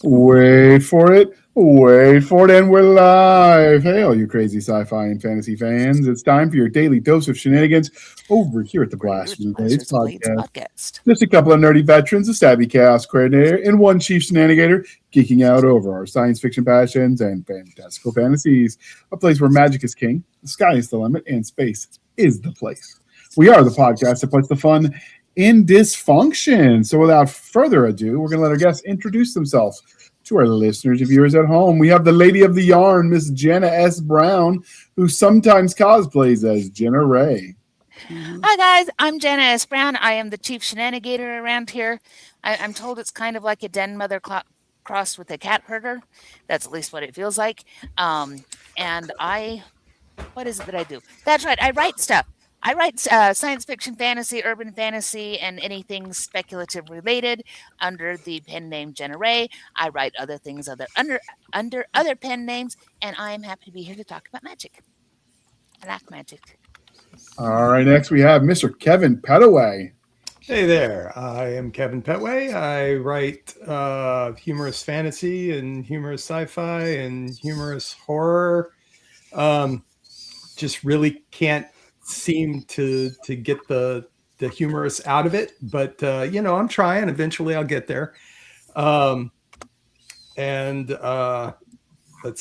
Wait for it. Wait for it, and we're live. Hey, all you crazy sci-fi and fantasy fans. It's time for your daily dose of shenanigans over here at the We're here at the Blasphemy Blades Blazers and Blades podcast. podcast. Just a couple of nerdy veterans, a savvy chaos coordinator, and one chief shenanigator geeking out over our science fiction passions and fantastical fantasies. A place where magic is king, the sky is the limit, and space is the place. We are the podcast that puts the fun in dysfunction. So without further ado, we're going to let our guests introduce themselves to our listeners and viewers at home. We have the lady of the yarn, Miss Jenna S. Brown, who sometimes cosplays as Jenna Ray. Hi, guys. I'm Jenna S. Brown. I am the chief shenanigator around here. I'm told it's kind of like a den mother crossed with a cat herder. That's at least what it feels like. And what is it that I do? That's right. I write stuff. I write science fiction, fantasy, urban fantasy, and anything speculative related under the pen name Jenna Ray. I write other things under other pen names, and I'm happy to be here to talk about magic. I like magic. All right, next we have Mr. Kevin Petaway. Hey there, I am Kevin Petway. I write humorous fantasy and humorous sci-fi and humorous horror. Just really can't seem to get the humorous out of it, but I'm trying. Eventually I'll get there. Let's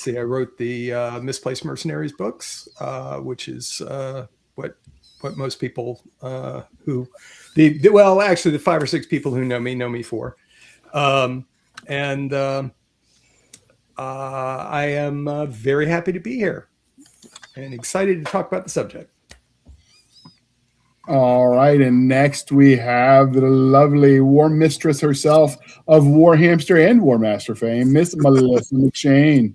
see, I wrote the Misplaced Mercenaries books, which is what most people the 5 or 6 people who know me for. I am very happy to be here and excited to talk about the subject. All right, and next we have the lovely War Mistress herself of War Hamster and War Master fame, Miss Melissa McShane.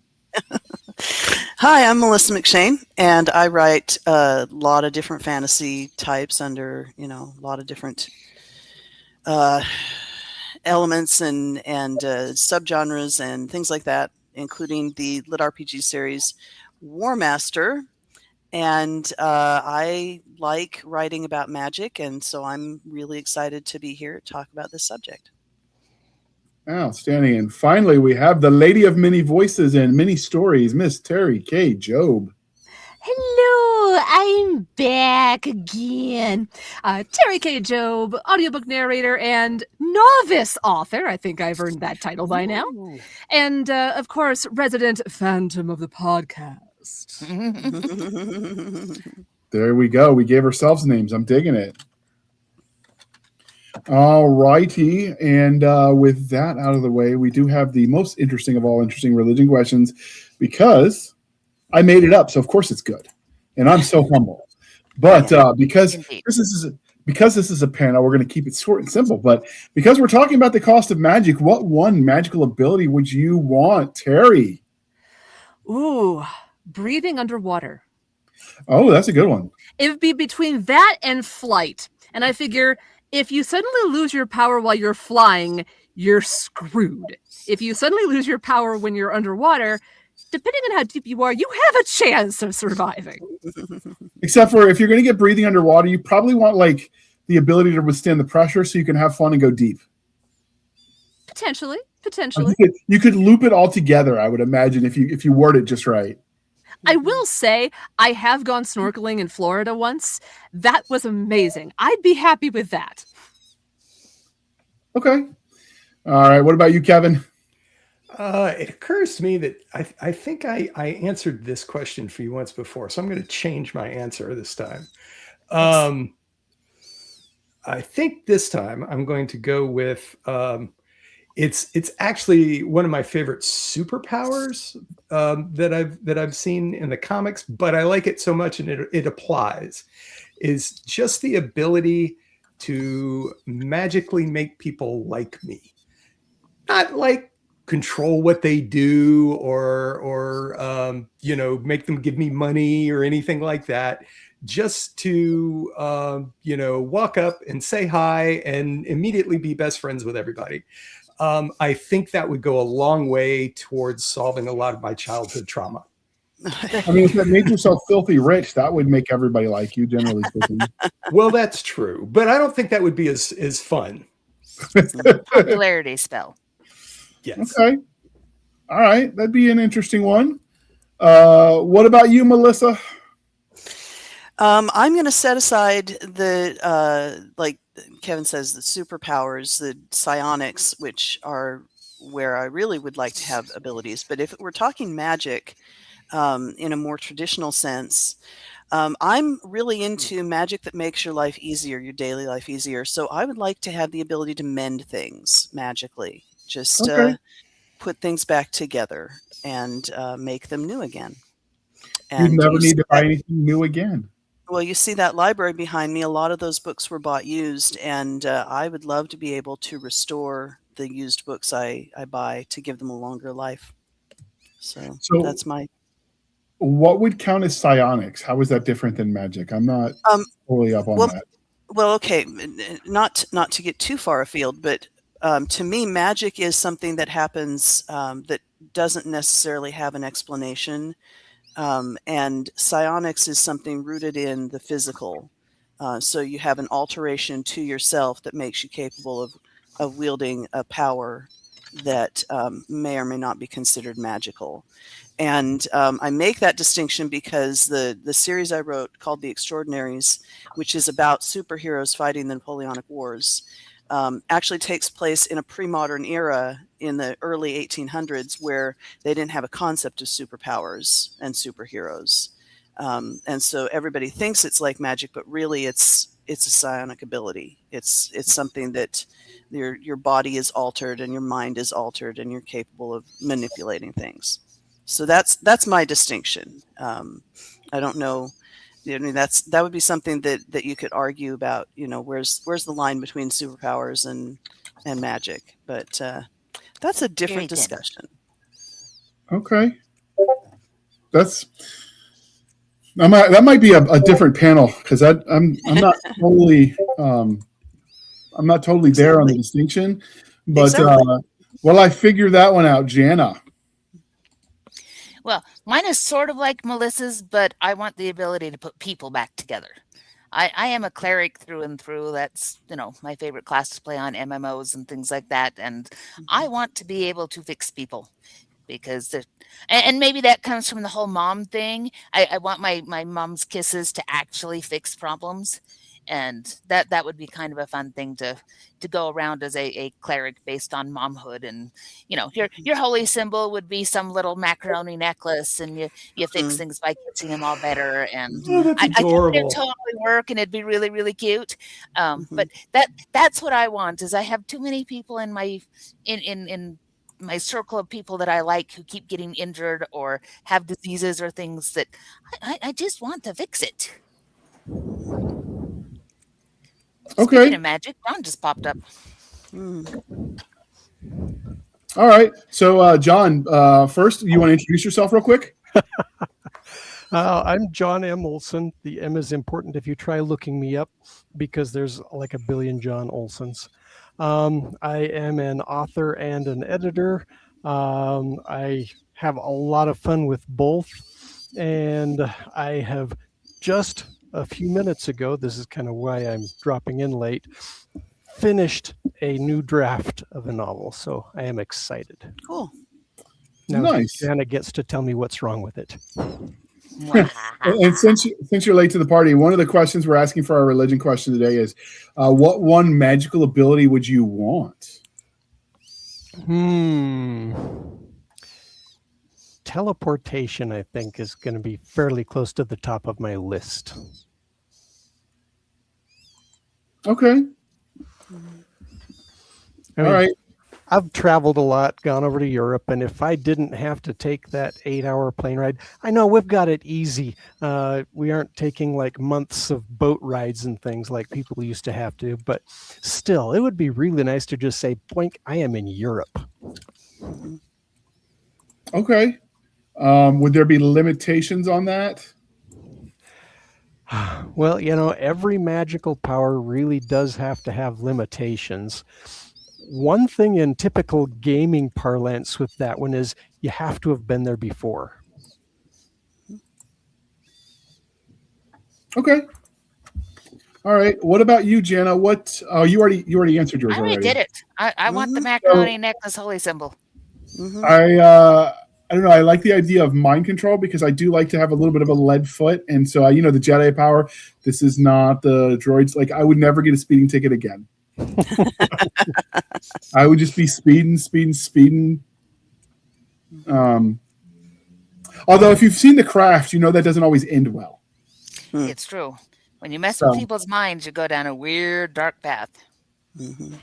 Hi, I'm Melissa McShane, and I write a lot of different fantasy types under, a lot of different elements and subgenres and things like that, including the lit RPG series War Master. And I like writing about magic, and so I'm really excited to be here to talk about this subject. Outstanding. And finally, we have the lady of many voices and many stories, Miss Terry K. Job. Hello, I'm back again. Terry K. Job, audiobook narrator and novice author. I think I've earned that title by now. And, of course, resident phantom of the podcast. There we go. We gave ourselves names. I'm digging it. All righty. And with that out of the way, we do have the most interesting of all interesting religion questions because I made it up. So, of course, it's good. And I'm so humble. But because this is a panel, we're going to keep it short and simple. But because we're talking about the cost of magic, what one magical ability would you want, Terry? Ooh, breathing underwater. Oh, that's a good one. It would be between that and flight. And I figure if you suddenly lose your power while you're flying, you're screwed. If you suddenly lose your power when you're underwater, depending on how deep you are, you have a chance of surviving. Except for if you're going to get breathing underwater, you probably want like the ability to withstand the pressure so you can have fun and go deep. Potentially. You could loop it all together, I would imagine, if you word it just right. I will say I have gone snorkeling in Florida once. That was amazing. I'd be happy with that. Okay. All right. What about you, Kevin? It occurs to me that I think I answered this question for you once before, so I'm going to change my answer this time. I think this time I'm going to go with it's actually one of my favorite superpowers that I've seen in the comics, but I like it so much and it applies, is just the ability to magically make people like me. Not like control what they do or make them give me money or anything like that. Just to walk up and say hi and immediately be best friends with everybody. I think that would go a long way towards solving a lot of my childhood trauma. I mean, if that made yourself filthy rich, that would make everybody like you, generally speaking. Well, that's true, but I don't think that would be as fun. Popularity spell. Yes. Okay. All right, that'd be an interesting one. What about you, Melissa? I'm going to set aside the, like Kevin says, the superpowers, the psionics, which are where I really would like to have abilities. But if we're talking magic in a more traditional sense, I'm really into magic that makes your life easier, your daily life easier. So I would like to have the ability to mend things magically, just Okay. put things back together and make them new again. You'd And never you need see to buy that, anything new again. well, you see that library behind me. A lot of those books were bought used, and I would love to be able to restore the used books I buy to give them a longer life. So So, that's my what would count as psionics? How is that different than magic? I'm not fully up on well, that. well, okay, not to get too far afield, but to me, magic is something that happens that doesn't necessarily have an explanation. And psionics is something rooted in the physical. So you have an alteration to yourself that makes you capable of wielding a power that may or may not be considered magical. And I make that distinction because the series I wrote called The Extraordinaries, which is about superheroes fighting the Napoleonic Wars, actually takes place in a pre-modern era in the early 1800s where they didn't have a concept of superpowers and superheroes. And so everybody thinks it's like magic, but really it's a psionic ability. It's something that your body is altered and your mind is altered and you're capable of manipulating things. So that's my distinction. I don't know. I mean, that would be something that you could argue about. You know, where's the line between superpowers and magic? But that's a Very different thin. discussion. Okay. That might be a different panel because I'm not totally I'm not totally there on the Exactly. distinction, but Exactly. well, I figured that one out, Jana. Well, mine is sort of like Melissa's, but I want the ability to put people back together. I am a cleric through and through. That's, my favorite class to play on MMOs and things like that. And I Mhm. want to be able to fix people because and maybe that comes from the whole mom thing. I want my mom's kisses to actually fix problems. And that would be kind of a fun thing to go around as a cleric based on momhood. And your holy symbol would be some little macaroni necklace, and you fix Mhm. things by kissing them all better. And Oh, that's I think it'd adorable. totally work, and it'd be really, really cute. But Mhm. that's what I want. Is I have too many people in my circle of people that I like who keep getting injured or have diseases or things that I just want to fix it. Speaking Okay. of magic, John just popped up. Mm. All right. So, John, first, you want to introduce yourself real quick? I'm John M. Olson. The M is important if you try looking me up because there's like a billion John Olsons. I am an author and an editor. I have a lot of fun with both. And I have just a few minutes ago, this is kind of why I'm dropping in late, finished a new draft of a novel. So I am excited. Cool. Now Nice. Jana gets to tell me what's wrong with it. And since you're late to the party, one of the questions we're asking for our religion question today is, what one magical ability would you want? Teleportation, I think, is going to be fairly close to the top of my list. Okay. I All mean, right. I've traveled a lot, gone over to Europe, and if I didn't have to take that 8-hour plane ride, I know we've got it easy. We aren't taking like months of boat rides and things like people used to have to, but still, it would be really nice to just say, boink, I am in Europe. Mhm. Okay. Would there be limitations on that? Well, every magical power really does have to have limitations. One thing in typical gaming parlance with that one is you have to have been there before. Okay. All right. What about you, Jana? What? Oh, you already answered yours I already already. did it. I want the Mhm. macaroni necklace holy symbol. Mhm. I don't know. I like the idea of mind control because I do like to have a little bit of a lead foot, and so the Jedi power. This is not the droids. Like I would never get a speeding ticket again. I would just be speeding. Although if you've seen The Craft, you know that doesn't always end well. It's true. When you mess So- with people's minds, you go down a weird, dark path. Mhm.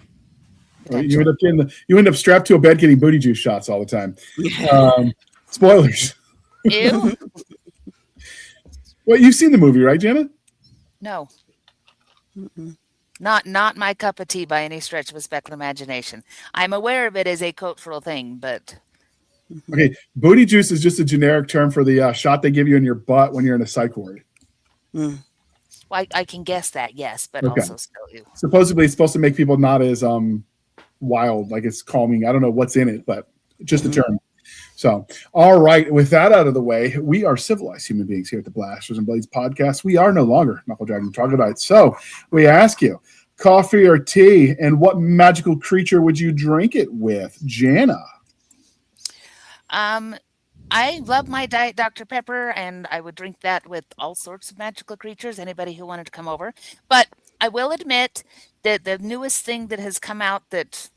You end up strapped to a bed getting booty juice shots all the time. Spoilers. Ew. Well, you've seen the movie, right, Jenna? No, Mm-mm. not my cup of tea by any stretch of a speculative imagination. I'm aware of it as a cultural thing, but Okay, booty juice is just a generic term for the shot they give you in your butt when you're in a psych ward. Mm. I can guess that, yes, but Okay. also still ew. Supposedly, it's supposed to make people not as wild, like it's calming. I don't know what's in it, but just a term. So, all right, with that out of the way, we are civilized human beings here at the Blasters and Blades podcast. We are no longer Knuckle Dragon Troglodytes. So, we ask you, coffee or tea, and what magical creature would you drink it with? Jana. I love my Diet Dr. Pepper, and I would drink that with all sorts of magical creatures, anybody who wanted to come over. But I will admit that the newest thing that has come out that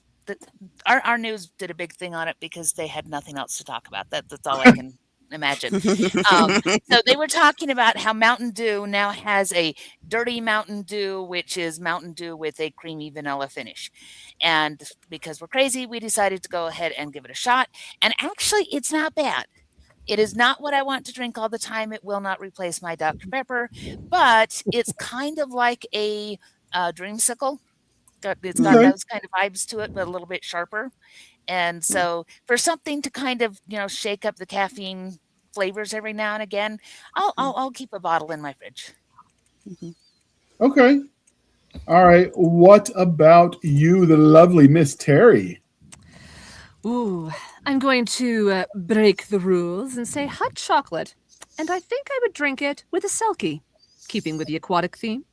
our news did a big thing on it because they had nothing else to talk about. That's all I can imagine. So they were talking about how Mountain Dew now has a dirty Mountain Dew, which is Mountain Dew with a creamy vanilla finish. And because we're crazy, we decided to go ahead and give it a shot. And actually, it's not bad. It is not what I want to drink all the time. It will not replace my Dr. Pepper, but it's kind of like a dreamsicle. It's got Okay. those kind of vibes to it, but a little bit sharper. And so for something to kind of, shake up the caffeine flavors every now and again, I'll keep a bottle in my fridge. Okay. All right. What about you, the lovely Miss Terry? Ooh, I'm going to break the rules and say hot chocolate. And I think I would drink it with a selkie, keeping with the aquatic theme.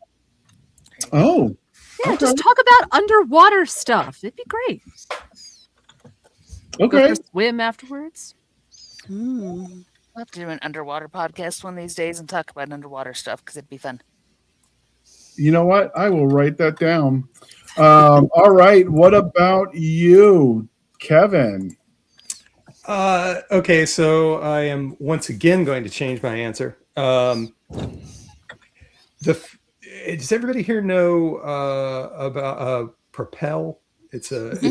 Oh, Yeah, Okay. just talk about underwater stuff. It'd be great. Go okay. for a swim afterwards. Mm. We'll have to do an underwater podcast one of these days and talk about underwater stuff because it'd be fun. You know what? I will write that down. All right. What about you, Kevin? Okay, so I am once again going to change my answer. Does everybody here know about Propel? It's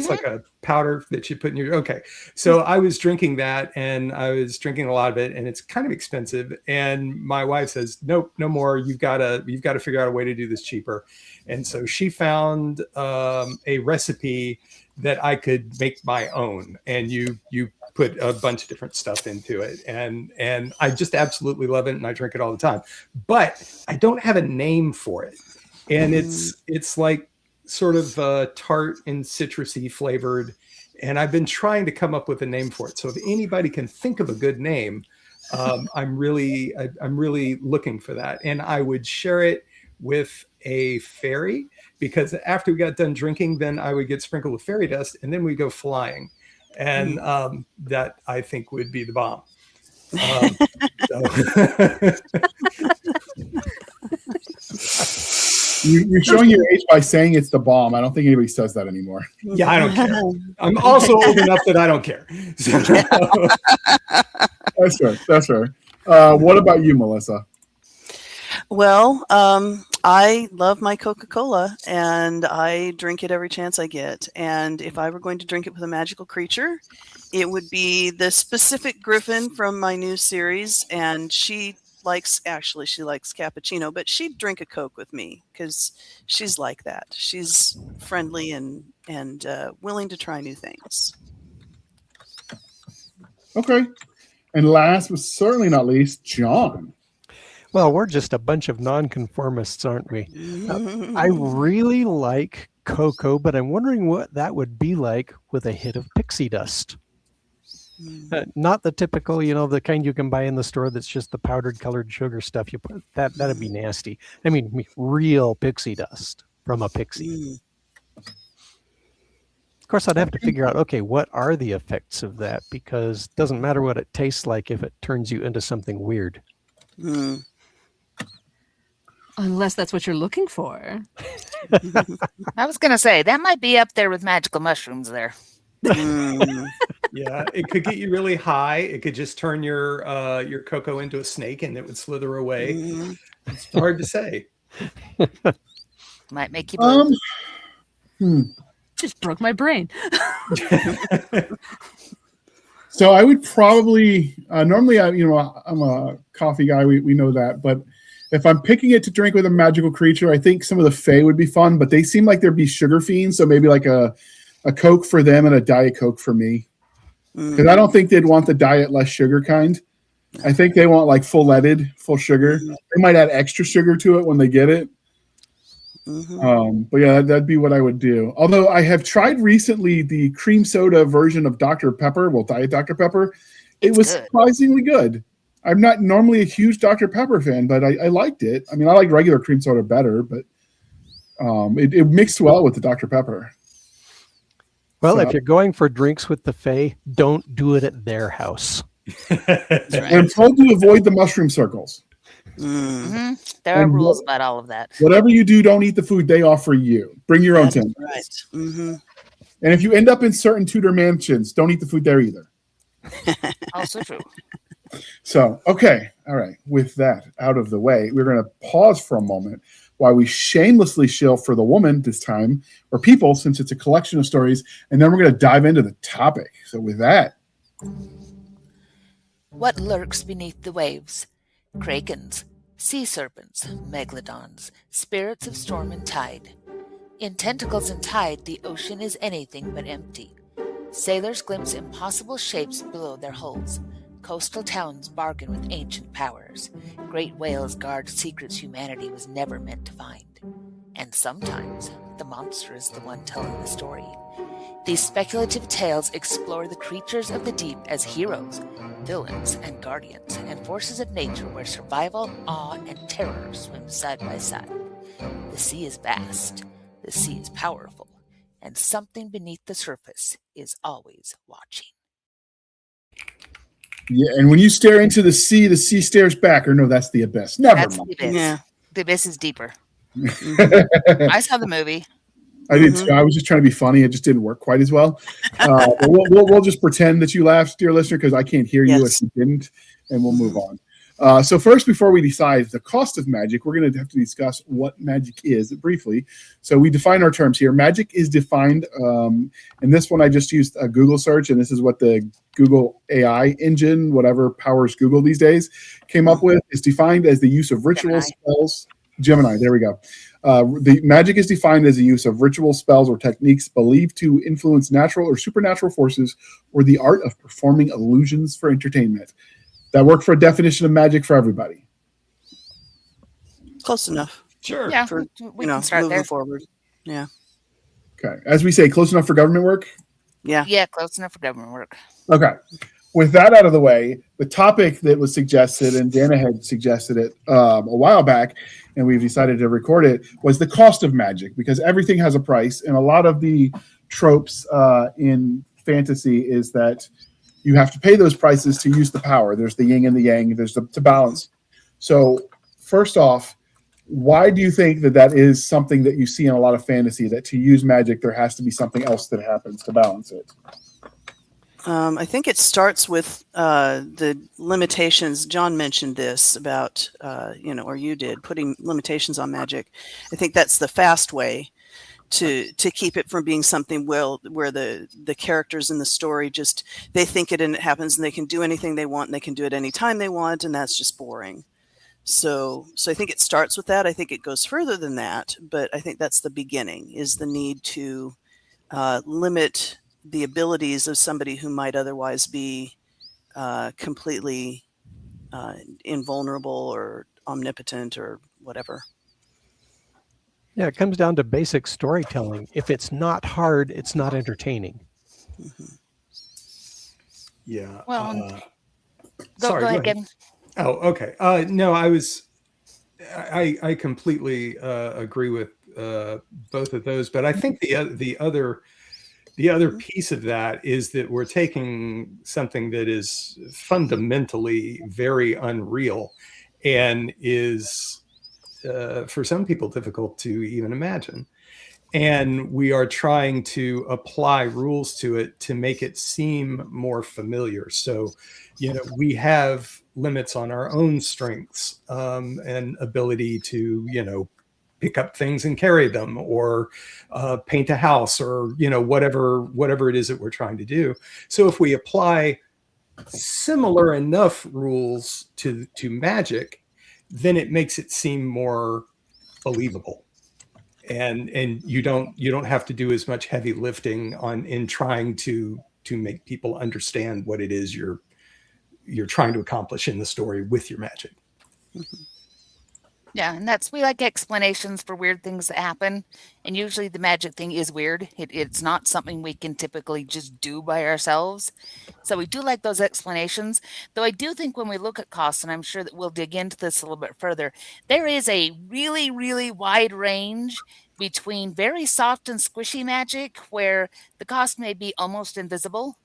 like a powder that you put in your. Okay, so I was drinking that, and I was drinking a lot of it, and it's kind of expensive. And my wife says, "Nope, no more. You've got to figure out a way to do this cheaper." And so she found a recipe that I could make my own, and you put a bunch of different stuff into it, and I just absolutely love it, and I drink it all the time. But I don't have a name for it, and it's like sort of tart and citrusy flavored, and I've been trying to come up with a name for it. So if anybody can think of a good name, I'm really looking for that, and I would share it with a fairy, because after we got done drinking, then I would get sprinkled with fairy dust, and then we go flying, and that I think would be the bomb. You're showing your age by saying it's the bomb. I don't think anybody says that anymore. Yeah, I don't care. I'm also old enough that I don't care. So, That's fair. What about you, Melissa? Well, I love my Coca-Cola, and I drink it every chance I get. And if I were going to drink it with a magical creature, it would be the specific griffin from my new series. And she likes cappuccino, but she'd drink a Coke with me because she's like that. She's friendly and willing to try new things. Okay. And last but certainly not least, John. Well, we're just a bunch of nonconformists, aren't we? I really like cocoa, but I'm wondering what that would be like with a hit of pixie dust. Not the typical, the kind you can buy in the store that's just the powdered colored sugar stuff. You put that'd be nasty. I mean, real pixie dust from a pixie. Of course, I'd have to figure out, okay, what are the effects of that? Because it doesn't matter what it tastes like if it turns you into something weird. Mm. Unless that's what you're looking for. I was going to say, that might be up there with magical mushrooms there. Mm. Yeah, it could get you really high. It could just turn your cocoa into a snake and it would slither away. Mm. It's hard to say. Might make you blow. Just broke my brain. So I would probably normally, I'm a coffee guy. We know that, but if I'm picking it to drink with a magical creature, I think some of the Fae would be fun. But they seem like there'd be sugar fiends, so maybe like a Coke for them and a Diet Coke for me. Because I don't think they'd want the diet less sugar kind. I think they want like full leaded, full sugar. They might add extra sugar to it when they get it. But yeah, that'd be what I would do. Although I have tried recently the cream soda version of Dr. Pepper, Diet Dr. Pepper. It was surprisingly good. I'm not normally a huge Dr. Pepper fan, but I liked it. I mean, I like regular cream soda better, but it mixed well with the Dr. Pepper. Well, if you're going for drinks with the Fae, don't do it at their house. And I'm told to avoid the mushroom circles. There are rules about all of that. Whatever you do, don't eat the food they offer you. Bring your own tin. Right. And if you end up in certain Tudor mansions, don't eat the food there either. Also true. So, okay. All right. With that out of the way, we're going to pause for a moment while we shamelessly shill for the woman this time, or people, since it's a collection of stories, and then we're going to dive into the topic. So with that. What lurks beneath the waves? Krakens, sea serpents, megalodons, spirits of storm and tide. In tentacles and tide, the ocean is anything but empty. Sailors glimpse impossible shapes below their hulls. Coastal towns bargain with ancient powers. Great whales guard secrets humanity was never meant to find. And sometimes, the monster is the one telling the story. These speculative tales explore the creatures of the deep as heroes, villains, and guardians, and forces of nature where survival, awe, and terror swim side by side. The sea is vast, the sea is powerful, and something beneath the surface is always watching. Yeah, and when you stare into the sea stares back, or no, that's the abyss. Never That's mind. the abyss. Yeah. The abyss is deeper. I saw the movie. I did too. I was just trying to be funny. It just didn't work quite as well. But we'll just pretend that you laughed, dear listener, because I can't hear you if you didn't, and we'll move on. So first, before we decide the cost of magic, we're going to have to discuss what magic is briefly. So we define our terms here. Magic is defined, and this one I just used a Google search, and this is what the Google AI engine, whatever powers Google these days, came up with. Is defined as the use of ritual spells. Gemini, there we go. The magic is defined as the use of ritual spells or techniques believed to influence natural or supernatural forces, or the art of performing illusions for entertainment. That worked for a definition of magic for everybody. Close enough. Sure. Yeah, For, we can start moving there. forward. Yeah. Okay. As we say, close enough for government work? Yeah. Yeah, close enough for government work. Okay. With that out of the way, the topic that was suggested, and Dana had suggested it a while back, and we've decided to record it, was the cost of magic, because everything has a price. And a lot of the tropes in fantasy is that you have to pay those prices to use the power. There's the yin and the yang. There's to balance. So first off, why do you think that is something that you see in a lot of fantasy, that to use magic, there has to be something else that happens to balance it? I think it starts with the limitations. John mentioned this about, or you did, putting limitations on magic. I think that's the fast way to keep it from being something where the characters in the story just, they think it and it happens, and they can do anything they want, and they can do it anytime they want, and that's just boring. So I think it starts with that. I think it goes further than that, but I think that's the beginning, is the need to limit the abilities of somebody who might otherwise be completely invulnerable or omnipotent or whatever. Yeah, it comes down to basic storytelling. If it's not hard, it's not entertaining. Mm-hmm. Yeah. Well, sorry, go ahead, Kevin. Oh, okay. No, I completely agree with both of those, but I think the other The other piece of that is that we're taking something that is fundamentally very unreal and is, for some people, difficult to even imagine. And we are trying to apply rules to it to make it seem more familiar. So, we have limits on our own strengths and ability to, pick up things and carry them, or paint a house, or whatever it is that we're trying to do. So if we apply similar enough rules to magic, then it makes it seem more believable, and you don't have to do as much heavy lifting in trying to make people understand what it is you're trying to accomplish in the story with your magic. Yeah, and we like explanations for weird things that happen. And usually the magic thing is weird. It's not something we can typically just do by ourselves. So we do like those explanations. Though I do think when we look at costs, and I'm sure that we'll dig into this a little bit further, there is a really, really wide range between very soft and squishy magic where the cost may be almost invisible,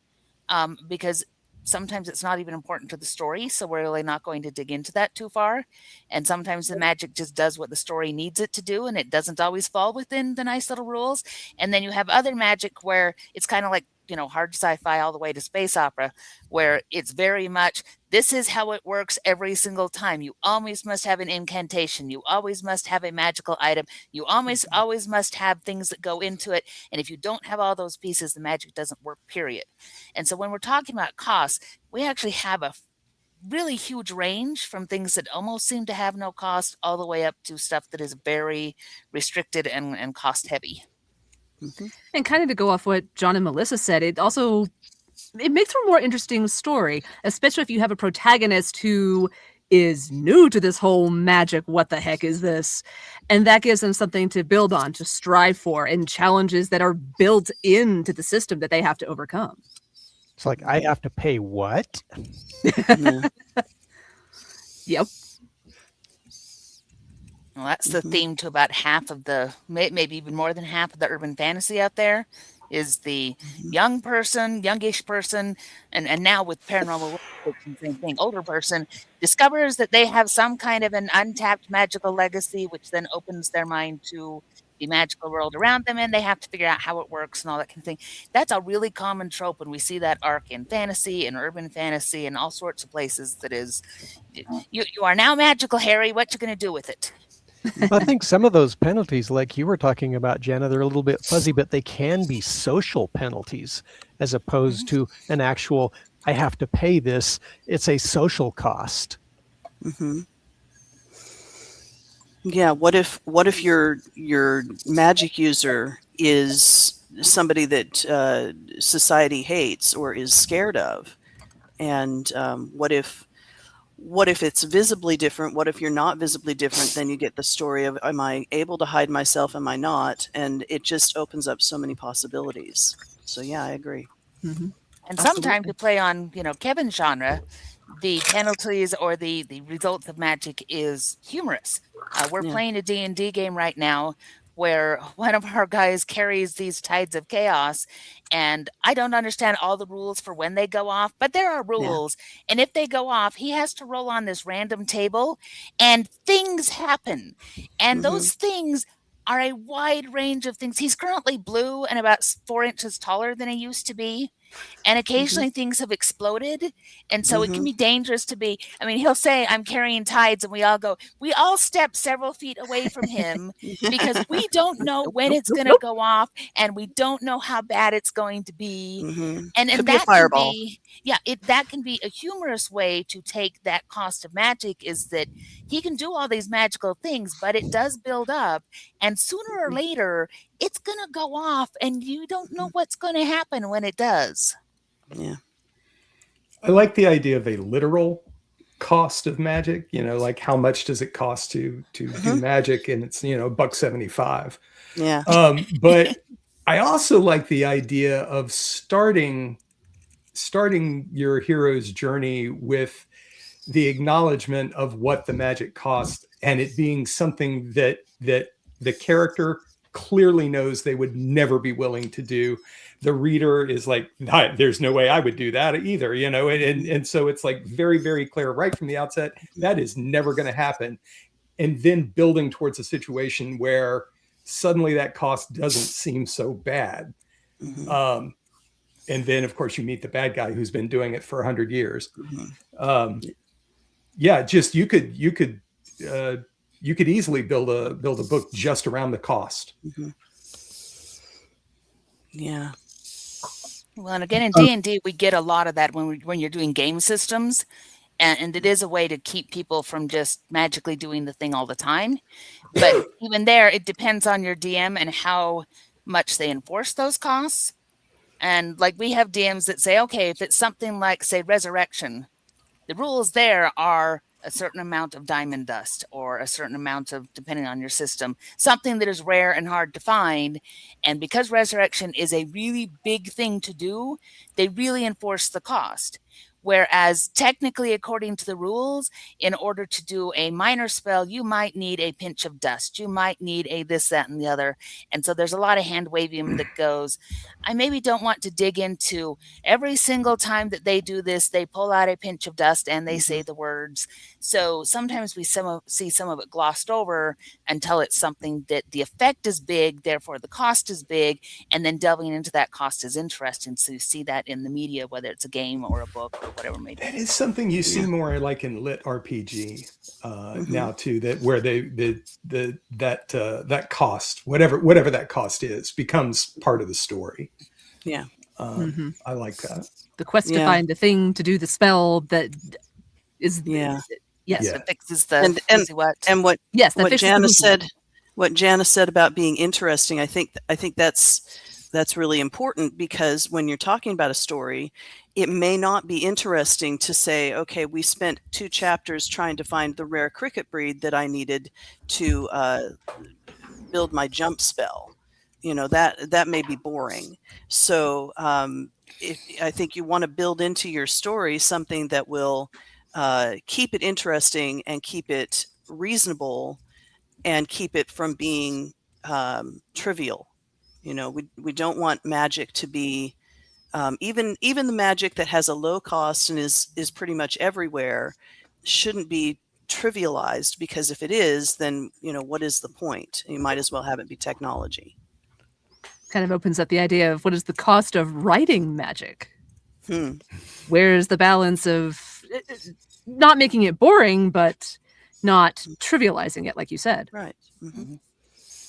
because sometimes it's not even important to the story, so we're really not going to dig into that too far. And sometimes the magic just does what the story needs it to do, and it doesn't always fall within the nice little rules. And then you have other magic where it's kind of like, hard sci-fi all the way to space opera, where it's very much, this is how it works every single time. You always must have an incantation. You always must have a magical item. You always must have things that go into it. And if you don't have all those pieces, the magic doesn't work, period. And so when we're talking about costs, we actually have a really huge range from things that almost seem to have no cost all the way up to stuff that is very restricted and cost heavy. And kind of to go off what John and Melissa said, it makes for a more interesting story, especially if you have a protagonist who is new to this whole magic, what the heck is this? And that gives them something to build on, to strive for, and challenges that are built into the system that they have to overcome. It's like, I have to pay what? Yep. Well, that's the theme to about half of maybe even more than half of the urban fantasy out there, is the youngish person, and now with paranormal fiction, same thing, older person discovers that they have some kind of an untapped magical legacy, which then opens their mind to the magical world around them, and they have to figure out how it works and all that kind of thing. That's a really common trope, and we see that arc in fantasy and urban fantasy and all sorts of places. That is, you are now magical, Harry. What you going to do with it? I think some of those penalties, like you were talking about, Jenna, they're a little bit fuzzy, but they can be social penalties as opposed to an actual, I have to pay this. It's a social cost. Yeah. What if your magic user is somebody that society hates or is scared of? And what if it's visibly different? What if you're not visibly different? Then you get the story of, am I able to hide myself? Am I not? And it just opens up so many possibilities. So yeah, I agree. And sometimes to play on, Kevin's genre, the penalties or the results of magic is humorous. We're playing a D&D game right now where one of our guys carries these tides of chaos, and I don't understand all the rules for when they go off, but there are rules. And if they go off, he has to roll on this random table, and things happen. And those things are a wide range of things. He's currently blue and about 4 inches taller than he used to be. And occasionally things have exploded. And so it can be dangerous to be, he'll say, I'm carrying tides, and we all step several feet away from him because we don't know when it's going to go off, and we don't know how bad it's going to be. And Could be that a fireball. that can be a humorous way to take that cost of magic, is that he can do all these magical things, but it does build up, and sooner or later it's going to go off, and you don't know what's going to happen when it does. Yeah. I like the idea of a literal cost of magic, like how much does it cost to do magic, and it's, $1.75. Yeah. But I also like the idea of starting your hero's journey with the acknowledgement of what the magic costs, and it being something that the character clearly knows they would never be willing to do, the reader is like, there's no way I would do that either, you know? And so it's like very, very clear right from the outset, that is never going to happen. And then building towards a situation where suddenly that cost doesn't seem so bad. Mhm. And then of course you meet the bad guy who's been doing it for 100 years. Mhm. Yeah, just you could easily build a book just around the cost. Mhm. Yeah. Well, and again, in D&D, we get a lot of that when you're doing game systems, and it is a way to keep people from just magically doing the thing all the time. But even there, it depends on your DM and how much they enforce those costs. And like we have DMs that say, okay, if it's something like, say, resurrection, the rules there are a certain amount of diamond dust or a certain amount of, depending on your system, something that is rare and hard to find. And because resurrection is a really big thing to do, they really enforce the cost. Whereas technically, according to the rules, in order to do a minor spell, you might need a pinch of dust. You might need a this, that, and the other. And so there's a lot of hand waving that goes, I maybe don't want to dig into every single time that they do this, they pull out a pinch of dust and they say the words. So sometimes we see some of it glossed over until it's something that the effect is big, therefore the cost is big, and then delving into that cost is interesting. So you see that in the media, whether it's a game or a book or whatever it may be. That is something you see more like in lit RPG now too. That where that cost, whatever that cost is, becomes part of the story. Yeah. I like that. The quest to find the thing to do the spell that is Yeah. Yes. That fixes the and what yes, that what fixes Janice the said, what Janice said about being interesting, I think that's really important, because when you're talking about a story, it may not be interesting to say, okay, we spent 2 chapters trying to find the rare cricket breed that I needed to build my jump spell. You know, that may be boring. So I think you want to build into your story something that will keep it interesting and keep it reasonable and keep it from being trivial. You know, we don't want magic to be even the magic that has a low cost and is pretty much everywhere shouldn't be trivialized, because if it is, then you know, what is the point? You might as well have it be technology. kind of opens up the idea of what is the cost of writing magic? Where's the balance of not making it boring, but not trivializing it, like you said? Right.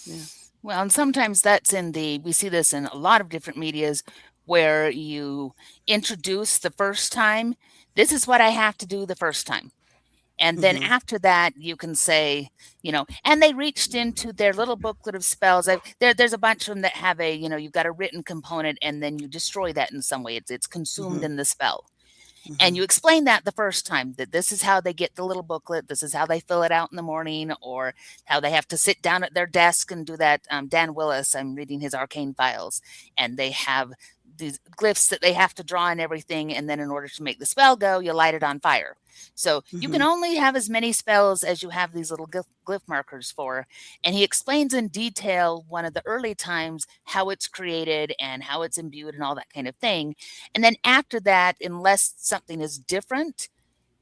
Yeah. Well, and sometimes that's we see this in a lot of different medias where you introduce the first time, this is what I have to do the first time. And then after that, you can say, you know, and they reached into their little booklet of spells. There's a bunch of them that have a, you know, you've got a written component and then you destroy that in some way. It's consumed in the spell. And you explain that the first time, that this is how they get the little booklet. This is how they fill it out in the morning, or how they have to sit down at their desk and do that. Dan Willis, I'm reading his Arcane Files, and they have these glyphs that they have to draw and everything. And then in order to make the spell go, you light it on fire. So you can only have as many spells as you have these little glyph markers for. And he explains in detail one of the early times how it's created and how it's imbued and all that kind of thing. And then after that, unless something is different,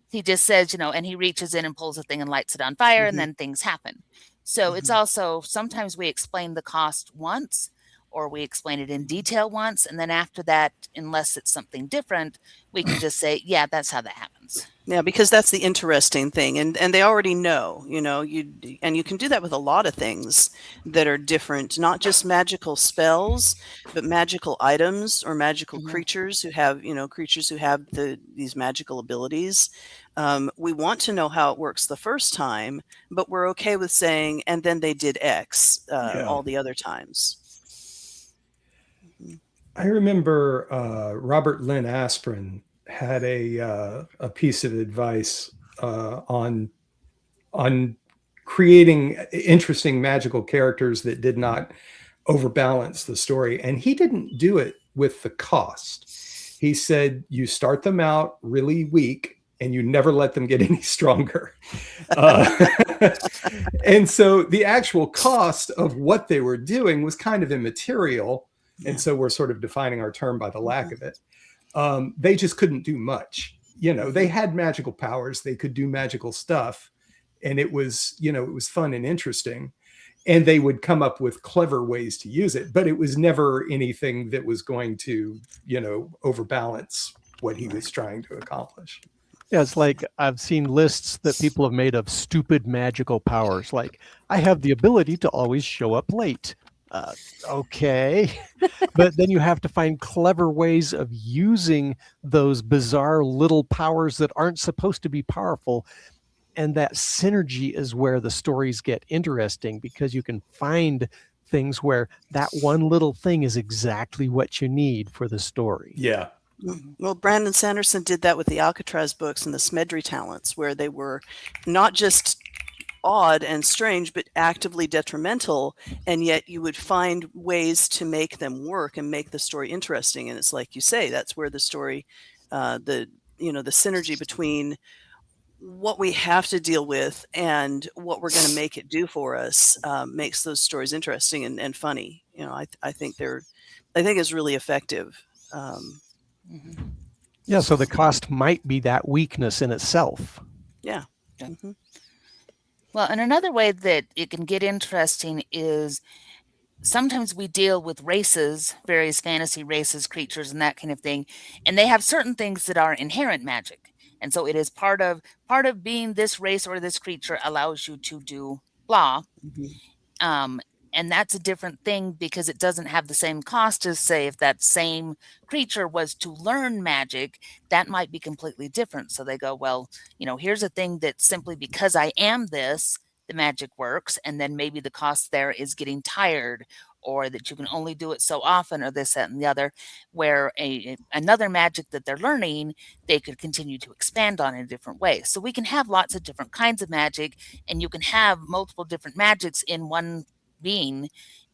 he just says, you know, and he reaches in and pulls the thing and lights it on fire, and then things happen. So it's also, sometimes we explain the cost once, or we explain it in detail once, and then after that, unless it's something different, we can just say, yeah, that's how that happens. Yeah, because that's the interesting thing, and they already know, you know, you can do that with a lot of things that are different, not just magical spells, but magical items or magical creatures who have, you know, these magical abilities. We want to know how it works the first time, but we're okay with saying, and then they did X all the other times. I remember Robert Lynn Asprin had a piece of advice on creating interesting magical characters that did not overbalance the story, and he didn't do it with the cost. He said you start them out really weak and you never let them get any stronger. And so the actual cost of what they were doing was kind of immaterial. And so we're sort of defining our term by the lack of it. They just couldn't do much. They had magical powers. They could do magical stuff. And it was, it was fun and interesting. And they would come up with clever ways to use it. But it was never anything that was going to, overbalance what he was trying to accomplish. Yeah, it's like I've seen lists that people have made of stupid magical powers. Like, I have the ability to always show up late. Okay. But then you have to find clever ways of using those bizarre little powers that aren't supposed to be powerful. And that synergy is where the stories get interesting, because you can find things where that one little thing is exactly what you need for the story. Yeah. Well, Brandon Sanderson did that with the Alcatraz books and the Smedry talents, where they were not just odd and strange, but actively detrimental, and yet you would find ways to make them work and make the story interesting. And it's like you say, that's where the story, the synergy between what we have to deal with and what we're going to make it do for us makes those stories interesting and funny. I think it's really effective. Yeah, so the cost might be that weakness in itself. Yeah. Mm-hmm. Well, and another way that it can get interesting is sometimes we deal with races, various fantasy races, creatures, and that kind of thing, and they have certain things that are inherent magic. And so it is part of being this race or this creature allows you to do blah. Mm-hmm. And that's a different thing because it doesn't have the same cost as, say, if that same creature was to learn magic, that might be completely different. So they go, well, here's a thing that simply because I am this, the magic works. And then maybe the cost there is getting tired, or that you can only do it so often, or this, that, and the other, where another magic that they're learning, they could continue to expand on in a different way. So we can have lots of different kinds of magic, and you can have multiple different magics in one being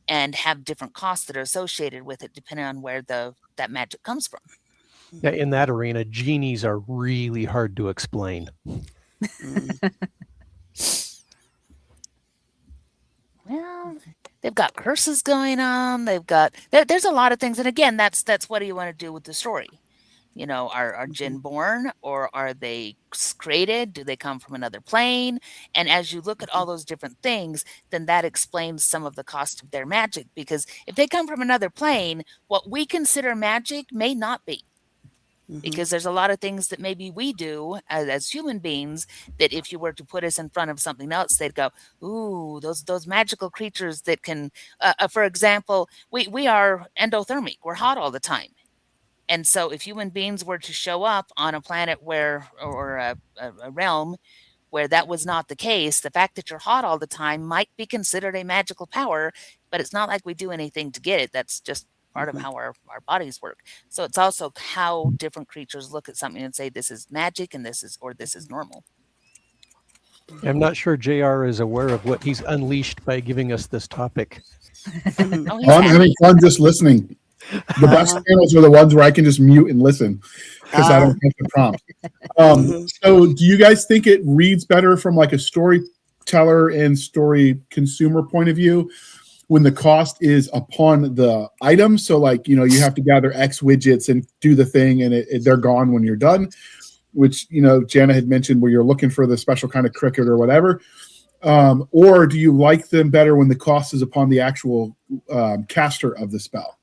and have different costs that are associated with it depending on where that magic comes from. Yeah, in that arena, genies are really hard to explain. Well, they've got curses going on. There's a lot of things, and again, that's what do you want to do with the story? Are Jinn born, or are they created? Do they come from another plane? And as you look at all those different things, then that explains some of the cost of their magic. Because if they come from another plane, what we consider magic may not be. Mm-hmm. Because there's a lot of things that maybe we do as human beings that if you were to put us in front of something else, they'd go, ooh, those magical creatures that can, for example, we are endothermic. We're hot all the time. And so if human beings were to show up on a planet or a realm where that was not the case, the fact that you're hot all the time might be considered a magical power, but it's not like we do anything to get it. That's just part of how our bodies work. So it's also how different creatures look at something and say, this is magic and this is normal. I'm not sure JR is aware of what he's unleashed by giving us this topic. I'm having fun just listening. The best panels are the ones where I can just mute and listen because I don't have the prompt. So do you guys think it reads better from like a storyteller and story consumer point of view when the cost is upon the item? So like, you have to gather X widgets and do the thing and they're gone when you're done, which, Jana had mentioned where you're looking for the special kind of cricket or whatever. Or do you like them better when the cost is upon the actual caster of the spell?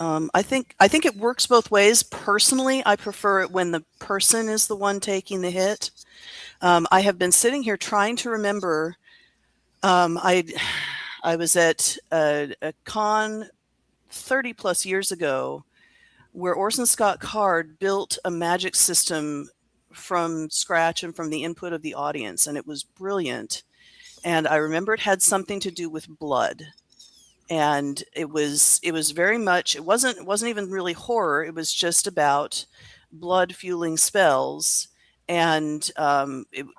I think it works both ways. Personally, I prefer it when the person is the one taking the hit. I have been sitting here trying to remember. I was at a con 30 plus years ago where Orson Scott Card built a magic system from scratch and from the input of the audience, and it was brilliant. And I remember it had something to do with blood. And it was very much, it wasn't even really horror. It was just about blood fueling spells and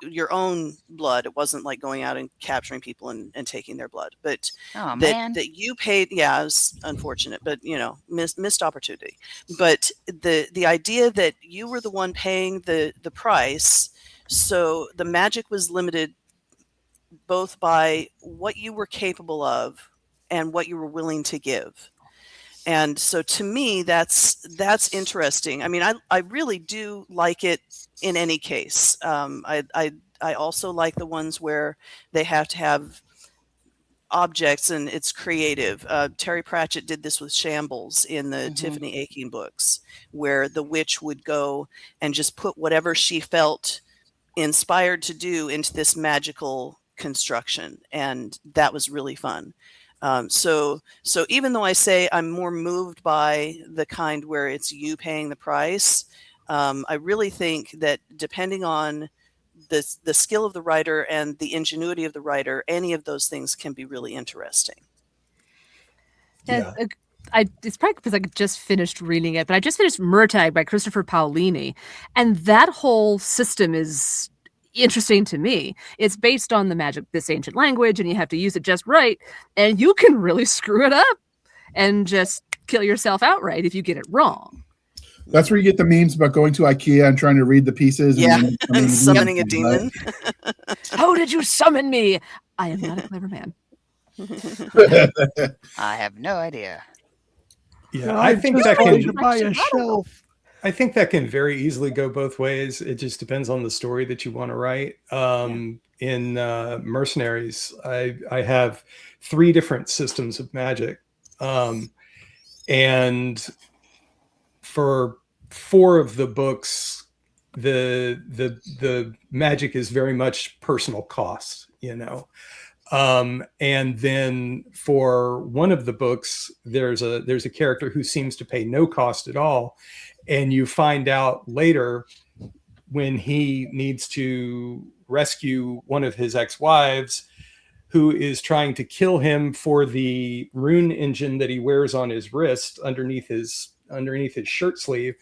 your own blood. It wasn't like going out and capturing people and taking their blood, but that you paid. Yeah, it was unfortunate, but missed opportunity. But the idea that you were the one paying the price, so the magic was limited both by what you were capable of and what you were willing to give. And so to me, that's interesting. I mean, I really do like it in any case. I also like the ones where they have to have objects and it's creative. Terry Pratchett did this with Shambles in the Tiffany Aching books, where the witch would go and just put whatever she felt inspired to do into this magical construction, and that was really fun. So even though I say I'm more moved by the kind where it's you paying the price, I really think that depending on the skill of the writer and the ingenuity of the writer, any of those things can be really interesting. Yeah. It's probably because I just finished reading it, but I just finished Murtagh by Christopher Paolini, and that whole system is interesting to me. It's based on the magic, this ancient language, and you have to use it just right, and you can really screw it up and just kill yourself outright if you get it wrong. That's where you get the memes about going to IKEA and trying to read the pieces. Yeah, and summoning a demon. How did you summon me? I am not a clever man. I have no idea. Yeah, I think that wanted can to buy a shelf. I think that can very easily go both ways. It just depends on the story that you want to write. In Mercenaries, I have 3 different systems of magic, and for 4 of the books, the magic is very much personal cost, you know. And then for one of the books, there's a character who seems to pay no cost at all, and you find out later when he needs to rescue one of his ex-wives who is trying to kill him for the rune engine that he wears on his wrist underneath his shirt sleeve,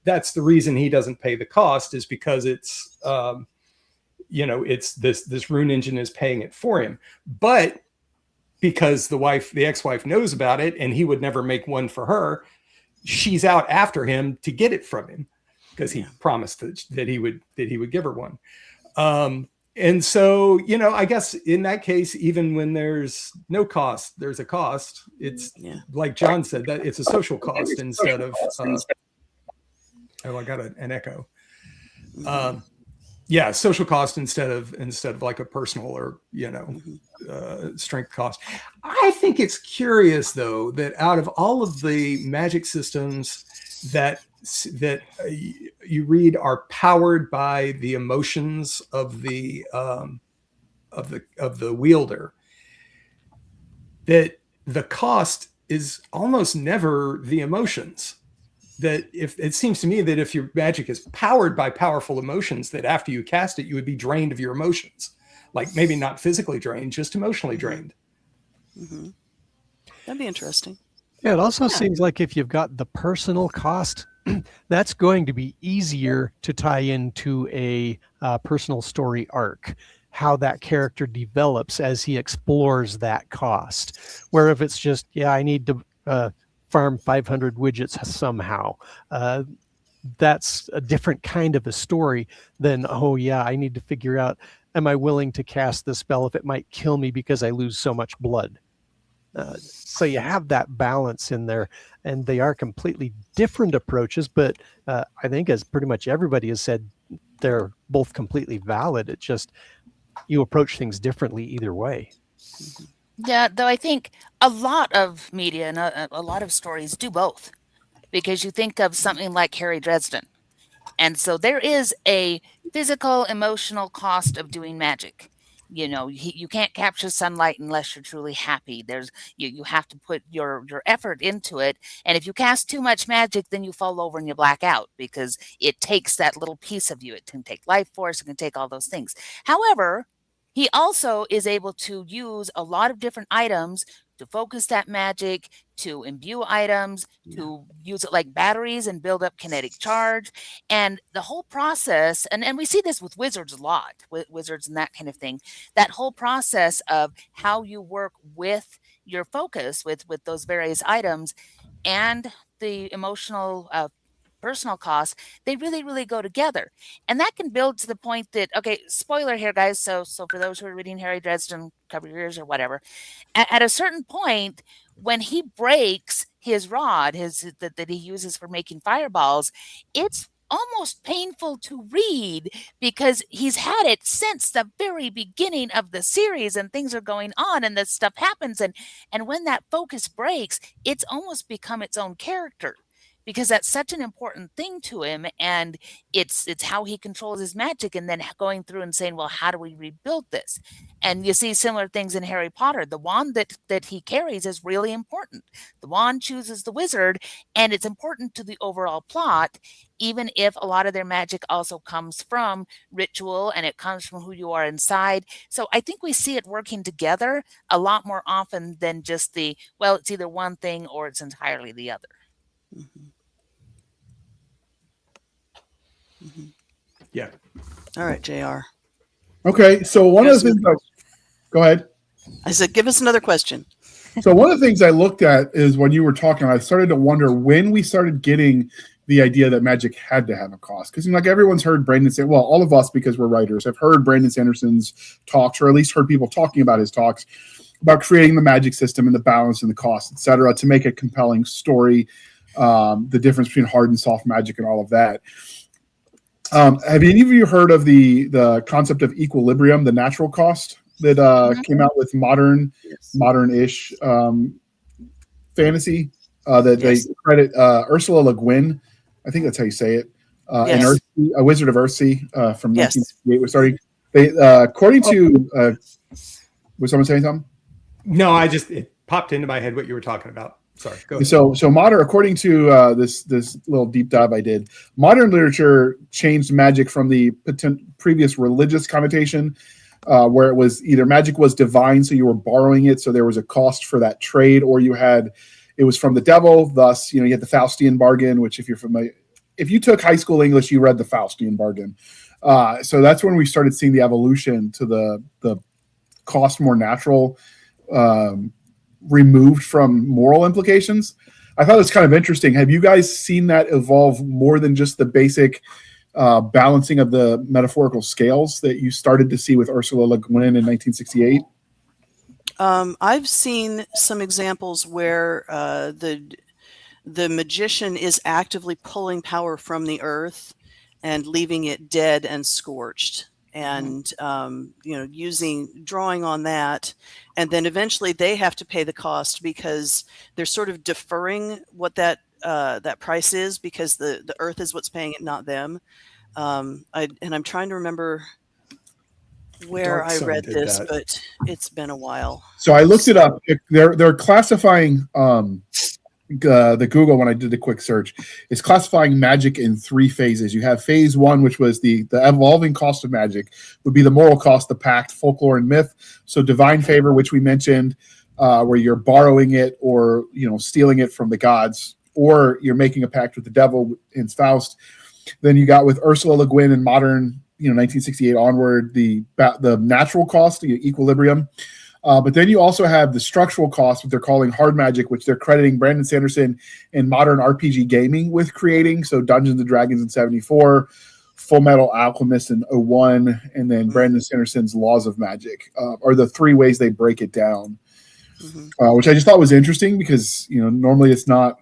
that's the reason he doesn't pay the cost, is because it's it's this rune engine is paying it for him. But because the ex-wife knows about it and he would never make one for her, she's out after him to get it from him because he promised that he would give her one. And so, I guess in that case, even when there's no cost, there's a cost. It's like John said, that it's a social cost instead of, I got an echo. Social cost instead of like a personal or, strength cost. I think it's curious though, that out of all of the magic systems that you read are powered by the emotions of the wielder, that the cost is almost never the emotions. That if it seems to me that if your magic is powered by powerful emotions, that after you cast it, you would be drained of your emotions, like maybe not physically drained, just emotionally drained. That'd be interesting. Yeah, it also seems like if you've got the personal cost, that's going to be easier to tie into a personal story arc, how that character develops as he explores that cost. Where if it's just, I need to farm 500 widgets somehow, that's a different kind of a story than, I need to figure out, am I willing to cast this spell if it might kill me because I lose so much blood? So you have that balance in there, and they are completely different approaches, but I think, as pretty much everybody has said, they're both completely valid. It's just you approach things differently either way. Yeah, though I think a lot of media and a lot of stories do both, because you think of something like Harry Dresden, and so there is a physical, emotional cost of doing magic. You can't capture sunlight unless you're truly happy. You have to put your effort into it, and if you cast too much magic, then you fall over and you black out because it takes that little piece of you. It can take life force, it can take all those things. However, he also is able to use a lot of different items to focus that magic, to imbue items, to use it like batteries and build up kinetic charge. And the whole process, and we see this with wizards a lot, with wizards and that kind of thing, that whole process of how you work with your focus, with those various items and the emotional personal costs, they really, really go together. And that can build to the point that, spoiler here, guys. So for those who are reading Harry Dresden, cover your ears or whatever, at a certain point, when he breaks his rod, that he uses for making fireballs, it's almost painful to read because he's had it since the very beginning of the series, and things are going on and this stuff happens, and when that focus breaks, it's almost become its own character because that's such an important thing to him, and it's how he controls his magic, and then going through and saying, well, how do we rebuild this? And you see similar things in Harry Potter. The wand that he carries is really important. The wand chooses the wizard, and it's important to the overall plot, even if a lot of their magic also comes from ritual and it comes from who you are inside. So I think we see it working together a lot more often than just well, it's either one thing or it's entirely the other. Mm-hmm. Mm-hmm. Yeah. All right, JR. Okay, so one of the things. Go ahead. I said, give us another question. So one of the things I looked at is when you were talking, I started to wonder when we started getting the idea that magic had to have a cost. Because like everyone's heard Brandon say, well, all of us, because we're writers, have heard Brandon Sanderson's talks, or at least heard people talking about his talks, about creating the magic system and the balance and the cost, et cetera, to make a compelling story, the difference between hard and soft magic and all of that. Have any of you heard of the concept of equilibrium, the natural cost that came out with modern-ish fantasy that Yes. they credit Ursula Le Guin, I think that's how you say it, Yes. and Earthsea, a Wizard of Earthsea from Yes. 1968. We're starting. They according to was someone saying something? No, it popped into my head what you were talking about. Sorry. Go ahead. So modern, according to this little deep dive I did, modern literature changed magic from the previous religious connotation, where it was either magic was divine, so you were borrowing it, so there was a cost for that trade, or it was from the devil. Thus, you had the Faustian bargain, which if you're familiar, if you took high school English, you read the Faustian bargain. So that's when we started seeing the evolution to the cost more natural. Removed from moral implications. I thought it was kind of interesting. Have you guys seen that evolve more than just the basic balancing of the metaphorical scales that you started to see with Ursula Le Guin in 1968? I've seen some examples where the magician is actively pulling power from the earth and leaving it dead and scorched, and drawing on that, and then eventually they have to pay the cost because they're sort of deferring what that price is, because the earth is what's paying it, not them. I'm trying to remember where I read this, but it's been a while. So I looked it up. They're classifying the Google, when I did a quick search, is classifying magic in 3 phases. You have phase 1, which was the evolving cost of magic, would be the moral cost, the pact, folklore, and myth. So divine favor, which we mentioned, where you're borrowing it or stealing it from the gods, or you're making a pact with the devil in Faust. Then you got with Ursula Le Guin in modern, 1968 onward, the natural cost, the equilibrium. But then you also have the structural cost, what they're calling hard magic, which they're crediting Brandon Sanderson and modern RPG gaming with creating. So Dungeons and Dragons in 74, Full Metal Alchemist in 01, and then Brandon Sanderson's Laws of Magic are the 3 ways they break it down, which I just thought was interesting because, normally it's not.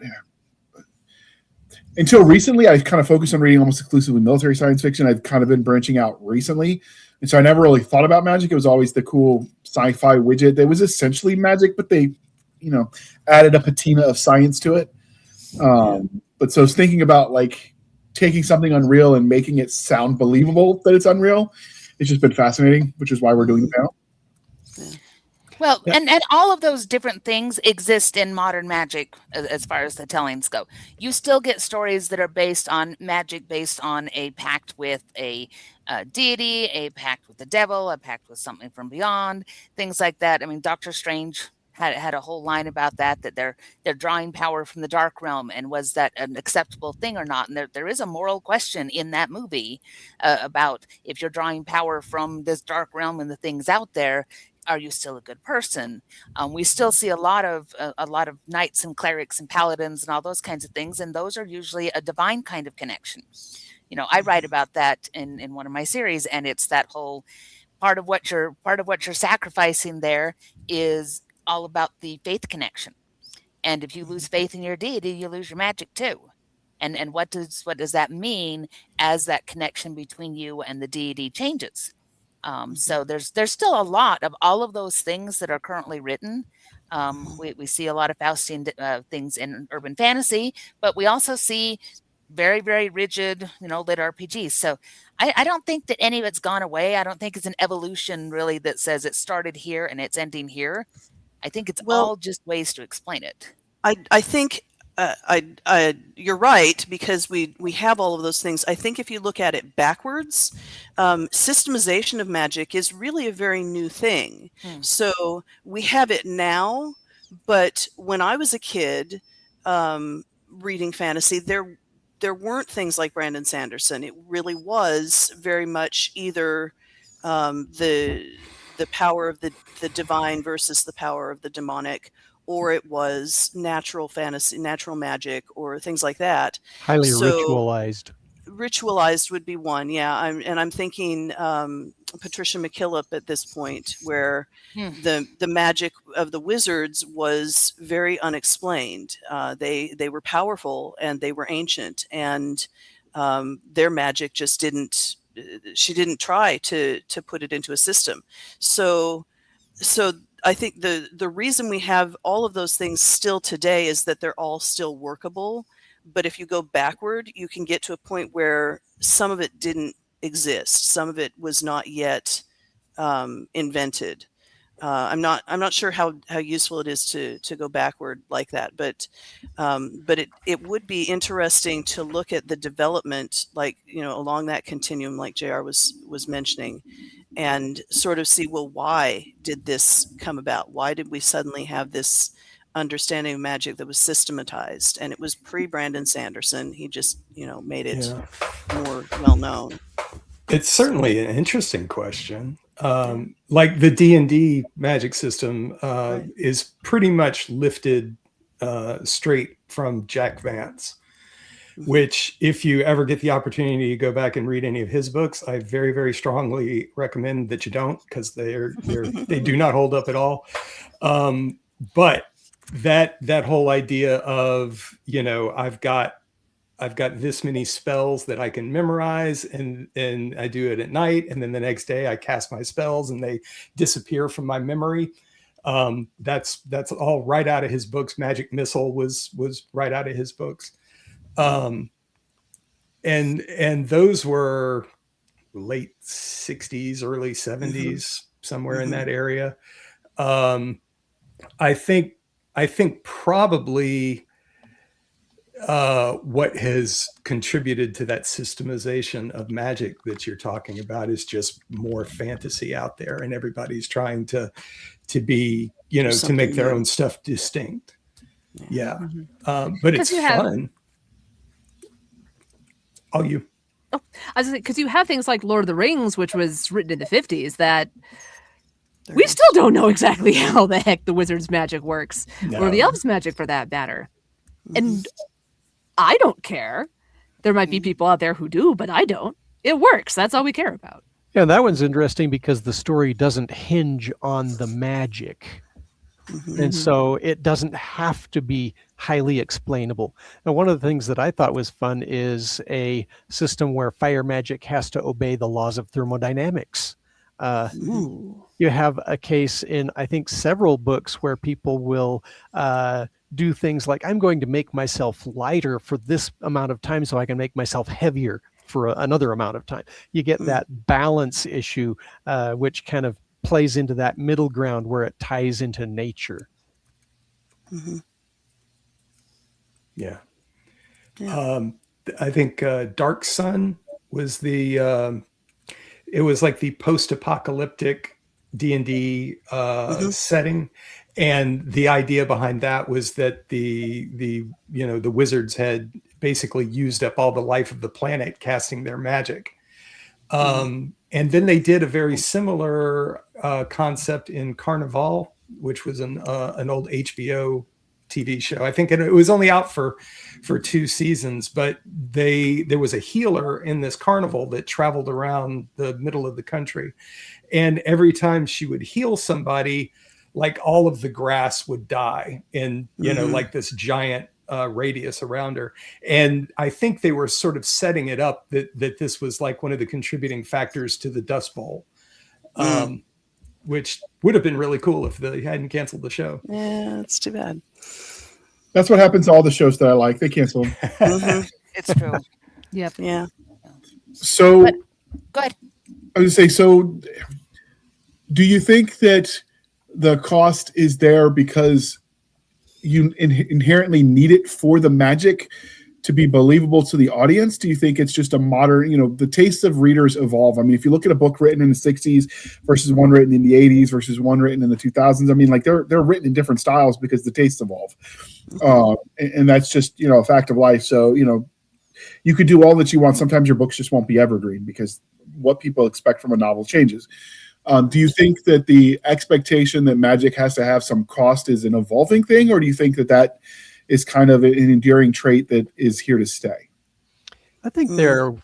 Until recently, I've kind of focused on reading almost exclusively military science fiction. I've kind of been branching out recently. And so I never really thought about magic. It was always the cool sci-fi widget that was essentially magic, but they, added a patina of science to it. But so I was thinking about taking something unreal and making it sound believable that it's unreal. It's just been fascinating, which is why we're doing the panel. Well, and all of those different things exist in modern magic as far as the tellings go. You still get stories that are based on magic, based on a pact with a deity, a pact with the devil, a pact with something from beyond, things like that. I mean, Doctor Strange had a whole line about that they're drawing power from the dark realm, and was that an acceptable thing or not? And there is a moral question in that movie about if you're drawing power from this dark realm and the things out there, are you still a good person? We still see a lot of knights and clerics and paladins and all those kinds of things, and those are usually a divine kind of connection. I write about that in one of my series, and it's that whole part of what you're sacrificing there is all about the faith connection. And if you lose faith in your deity, you lose your magic too. And what does that mean as that connection between you and the deity changes? So there's still a lot of all of those things that are currently written. We see a lot of Faustian things in urban fantasy, but we also see very, very rigid, lit RPGs. So I don't think that any of it's gone away. I don't think it's an evolution really that says it started here and it's ending here. I think it's Well, all just ways to explain it. I think you're right, because we have all of those things. I think if you look at it backwards, systemization of magic is really a very new thing. So we have it now, but when I was a kid reading fantasy, there weren't things like Brandon Sanderson. It really was very much either the power of the divine versus the power of the demonic, or it was natural fantasy, natural magic, or things like that. Highly So ritualized. ritualized would be one, yeah. I'm thinking Patricia McKillop at this point, where the magic of the wizards was very unexplained. They were powerful and they were ancient, and their magic just didn't. She didn't try to put it into a system. So I think the reason we have all of those things still today is that they're all still workable. But if you go backward, you can get to a point where some of it didn't exist. Some of it was not yet invented. I'm not sure how useful it is to go backward like that, but it would be interesting to look at the development, like, along that continuum, like JR was mentioning, and sort of see, well, why did this come about? Why did we suddenly have this understanding of magic that was systematized? And it was pre-Brandon Sanderson. He just, made it more well known. It's certainly an interesting question. Like the D&D magic system is pretty much lifted straight from Jack Vance, which, if you ever get the opportunity to go back and read any of his books, I very, very strongly recommend that you don't, because they do not hold up at all. But that whole idea of, I've got this many spells that I can memorize, and I do it at night, and then the next day I cast my spells and they disappear from my memory. That's all right out of his books. Magic Missile was right out of his books. And those were late 60s, early 70s, somewhere in that area. I think probably what has contributed to that systemization of magic that you're talking about is just more fantasy out there, and everybody's trying to be, to make their own stuff distinct. Yeah. But it's fun. I was because you have things like Lord of the Rings, which was written in the 50s, that we still don't know exactly how the heck the wizard's magic works, or the elf's magic for that matter. And I don't care. There might be people out there who do, but I don't. It works. That's all we care about. Yeah, that one's interesting because the story doesn't hinge on the magic. And so it doesn't have to be highly explainable. Now, one of the things that I thought was fun is a system where fire magic has to obey the laws of thermodynamics. You have a case in, I think, several books where people will do things like, I'm going to make myself lighter for this amount of time so I can make myself heavier for another amount of time. You get that balance issue, which kind of plays into that middle ground where it ties into nature. Yeah. I think Dark Sun was it was like the post-apocalyptic D&D setting. And the idea behind that was that the wizards had basically used up all the life of the planet casting their magic. And then they did a very similar concept in Carnival, which was an old HBO TV show. I think it was only out for 2 seasons, but there was a healer in this carnival that traveled around the middle of the country. And every time she would heal somebody, like all of the grass would die in, Mhm. like this giant radius around her. And I think they were sort of setting it up that this was like one of the contributing factors to the Dust Bowl, which would have been really cool if they hadn't canceled the show. Yeah, it's too bad. That's what happens to all the shows that I like. They cancel them. Mhm. It's true. Yep. Yeah. So But- Go ahead. I would say, so do you think that the cost is there because you inherently need it for the magic to be believable to the audience? Do you think it's just a modern, the tastes of readers evolve? I mean, if you look at a book written in the 60s versus one written in the 80s versus one written in the 2000s, I mean, like they're written in different styles because the tastes evolve. And that's just, a fact of life. So, you could do all that you want. Sometimes your books just won't be evergreen because what people expect from a novel changes. Do you think that the expectation that magic has to have some cost is an evolving thing, or do you think that is kind of an enduring trait that is here to stay? I think there are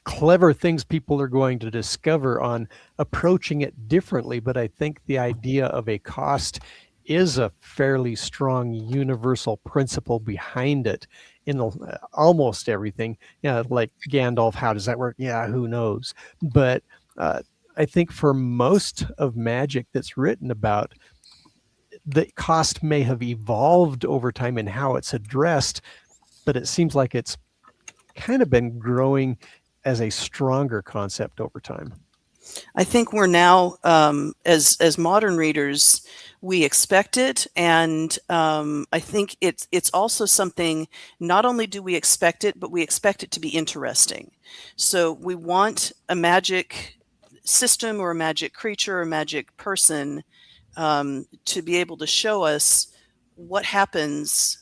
clever things people are going to discover on approaching it differently, but I think the idea of a cost is a fairly strong universal principle behind it in almost everything. Like Gandalf, how does that work? Yeah, who knows? But I think for most of magic that's written about, the cost may have evolved over time in how it's addressed, but it seems like it's kind of been growing as a stronger concept over time. I think we're now, as modern readers, we expect it, and I think it's also something. Not only do we expect it, but we expect it to be interesting. So we want a magic system or a magic creature or a magic person to be able to show us what happens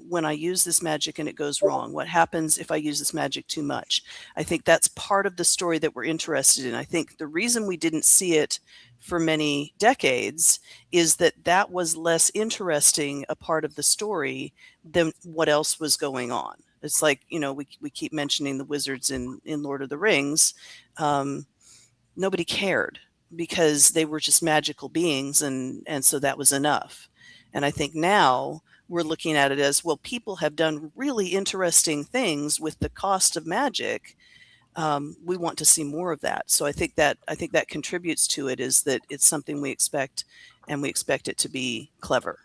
when I use this magic and it goes wrong. What happens if I use this magic too much? I think that's part of the story that we're interested in. I think the reason we didn't see it for many decades is that was less interesting a part of the story than what else was going on. It's like, we keep mentioning the wizards in Lord of the Rings. Nobody cared because they were just magical beings, and so that was enough. And I think now we're looking at it as, well, people have done really interesting things with the cost of magic. We want to see more of that. So I think that contributes to it, is that it's something we expect, and we expect it to be clever.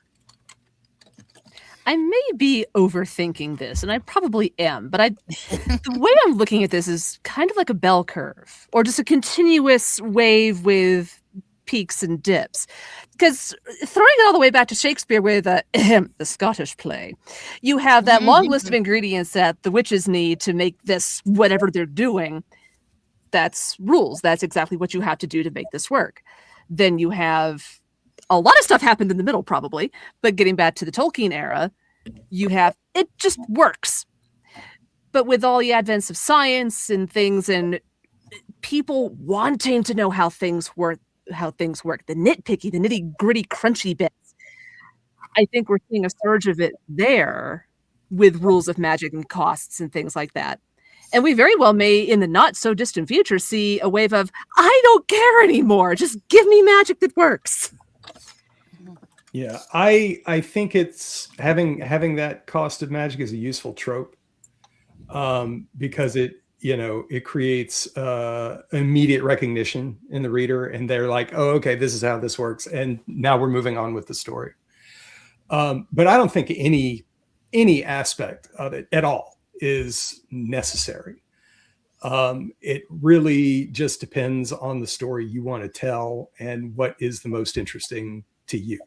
I may be overthinking this, and I probably am, but the way I'm looking at this is kind of like a bell curve, or just a continuous wave with peaks and dips. Because throwing it all the way back to Shakespeare with the Scottish play, you have that long list of ingredients that the witches need to make this whatever they're doing. That's rules. That's exactly what you have to do to make this work. Then you have a lot of stuff happened in the middle, probably, but getting back to the Tolkien era, you have it just works. But with all the advents of science and things, and people wanting to know how things work, the nitpicky, the nitty gritty, crunchy bits, I think we're seeing a surge of it there with rules of magic and costs and things like that. And we very well may, in the not so distant future, see a wave of, I don't care anymore. Just give me magic that works. Yeah, I think it's having that cost of magic is a useful trope, because it creates immediate recognition in the reader, and they're like, oh, okay, this is how this works, and now we're moving on with the story. But I don't think any aspect of it at all is necessary. It really just depends on the story you want to tell and what is the most interesting to you.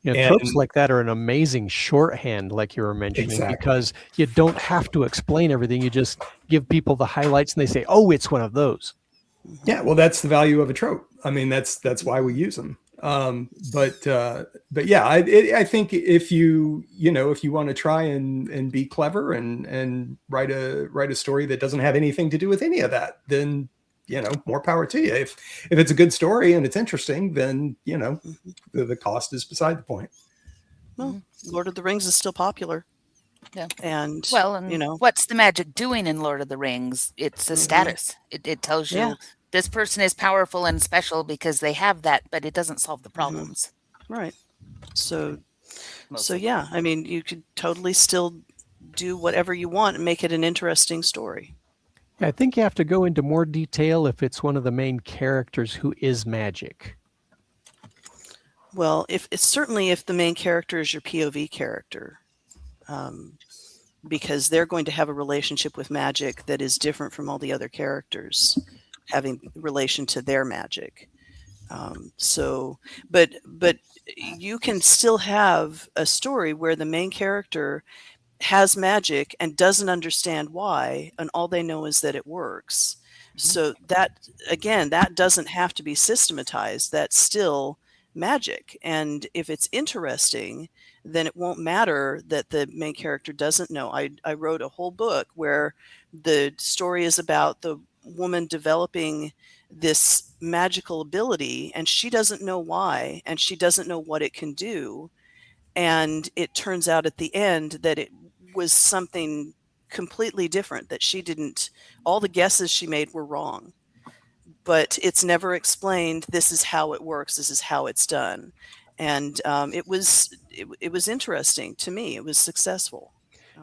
Tropes like that are an amazing shorthand, like you were mentioning, Exactly. because you don't have to explain everything. You just give people the highlights and they say, oh, it's one of those. Yeah, well, that's the value of a trope. I mean, that's why we use them. But yeah, I think if you want to try and be clever and write a story that doesn't have anything to do with any of that, then more power to you. If it's a good story and it's interesting, then the cost is beside the point. Well, Lord of the Rings is still popular. Yeah. And what's the magic doing in Lord of the Rings? It's a status. It tells you this person is powerful and special because they have that, but it doesn't solve the problems. Right. So Mostly. yeah, I mean, you could totally still do whatever you want and make it an interesting story. I think you have to go into more detail if it's one of the main characters who is magic. Well, if it's certainly if the main character is your POV character, because they're going to have a relationship with magic that is different from all the other characters having relation to their magic. But you can still have a story where the main character has magic and doesn't understand why, and all they know is that it works. So that, again, that doesn't have to be systematized. That's still magic. And if it's interesting, then it won't matter that the main character doesn't know. I wrote a whole book where the story is about the woman developing this magical ability, and she doesn't know why, and she doesn't know what it can do. And it turns out at the end that it was something completely different, that she didn't, all the guesses she made were wrong. But it's never explained, this is how it works, this is how it's done. And it was interesting to me. It was successful.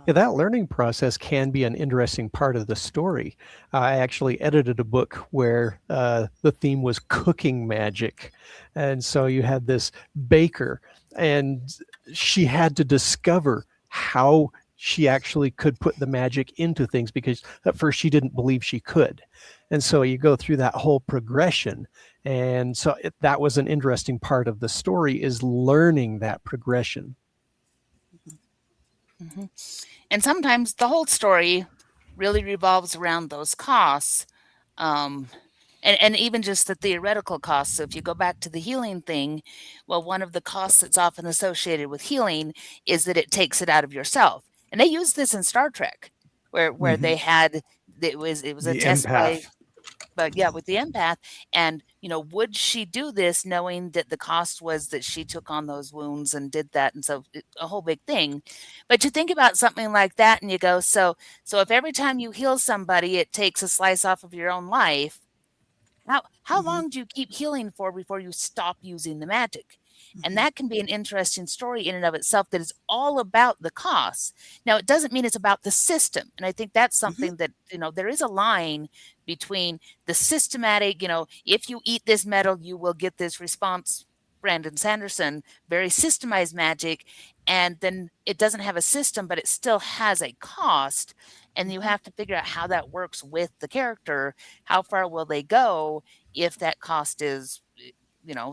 Yeah, that learning process can be an interesting part of the story. I actually edited a book where the theme was cooking magic. And so you had this baker, and she had to discover how she actually could put the magic into things, because at first she didn't believe she could. And so you go through that whole progression. And so that was an interesting part of the story, is learning that progression. Mm-hmm. And sometimes the whole story really revolves around those costs. And even just the theoretical costs. So if you go back to the healing thing, well, one of the costs that's often associated with healing is that it takes it out of yourself. And they use this in Star Trek, where they had, it was a The test by, empath. but yeah, with the empath. And, would she do this knowing that the cost was that she took on those wounds and did that? And so a whole big thing. But you think about something like that and you go, so if every time you heal somebody, it takes a slice off of your own life, how long do you keep healing for before you stop using the magic? And that can be an interesting story in and of itself, that is all about the costs. Now, it doesn't mean it's about the system. And I think that's something that, there is a line between the systematic, if you eat this metal, you will get this response, Brandon Sanderson, very systemized magic. And then it doesn't have a system, but it still has a cost. And you have to figure out how that works with the character. How far will they go if that cost is,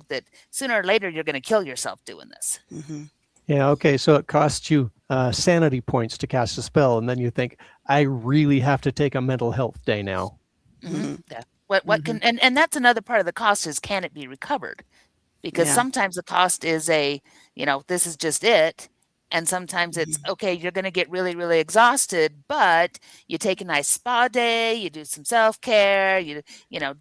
that sooner or later you're going to kill yourself doing this. Yeah, okay, so it costs you sanity points to cast a spell, and then you think, I really have to take a mental health day now. Yeah. What can, and that's another part of the cost, is, can it be recovered? Because sometimes the cost is this is just it. And sometimes it's, okay, you're going to get really, really exhausted, but you take a nice spa day, you do some self-care, you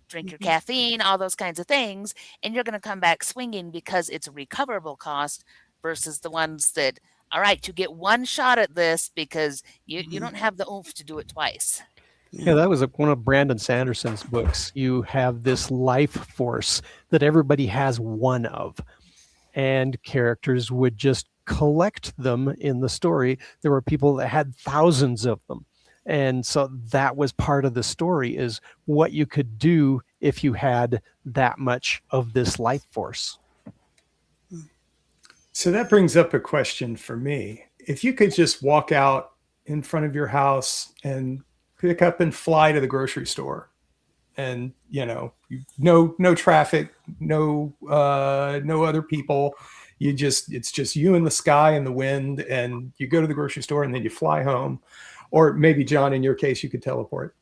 drink your caffeine, all those kinds of things, and you're going to come back swinging, because it's a recoverable cost, versus the ones that, all right, you get one shot at this because you don't have the oomph to do it twice. Yeah, that was one of Brandon Sanderson's books. You have this life force that everybody has one of, and characters would just collect them in the story. There were people that had thousands of them. And so that was part of the story, is what you could do if you had that much of this life force. So that brings up a question for me. If you could just walk out in front of your house and pick up and fly to the grocery store, and no traffic, no other people, it's just you and the sky and the wind, and you go to the grocery store and then you fly home. Or maybe, John, in your case, you could teleport.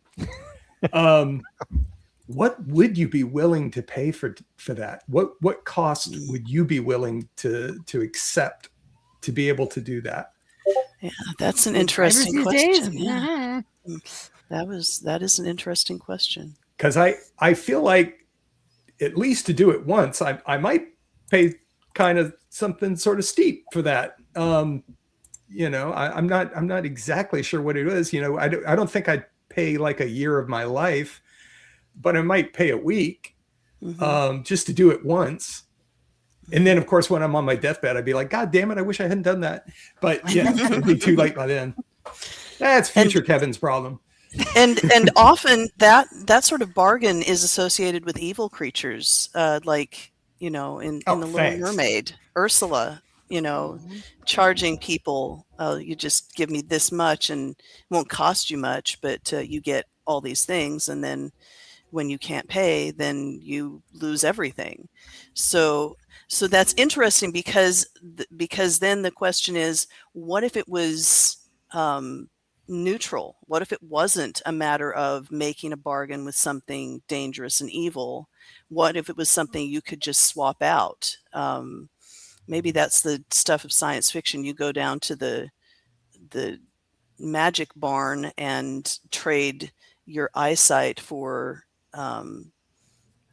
What would you be willing to pay for that? What cost would you be willing to accept to be able to do that? Yeah, that's an interesting question. Yeah. That is an interesting question. Because I feel like, at least to do it once, I might pay kind of something sort of steep for that. I'm not exactly sure what it is. I don't think I'd pay like a year of my life, but I might pay a week just to do it once. And then, of course, when I'm on my deathbed, I'd be like, God damn it, I wish I hadn't done that. But yeah, it'd be too late by then. That's future Kevin's problem. And often that sort of bargain is associated with evil creatures, like, in The Little Mermaid, Ursula, charging people, you just give me this much and it won't cost you much, but you get all these things, and then when you can't pay, then you lose everything. So that's interesting because then the question is, what if it was neutral? What if it wasn't a matter of making a bargain with something dangerous and evil? What if it was something you could just swap out? Maybe that's the stuff of science fiction. You go down to the magic barn and trade your eyesight for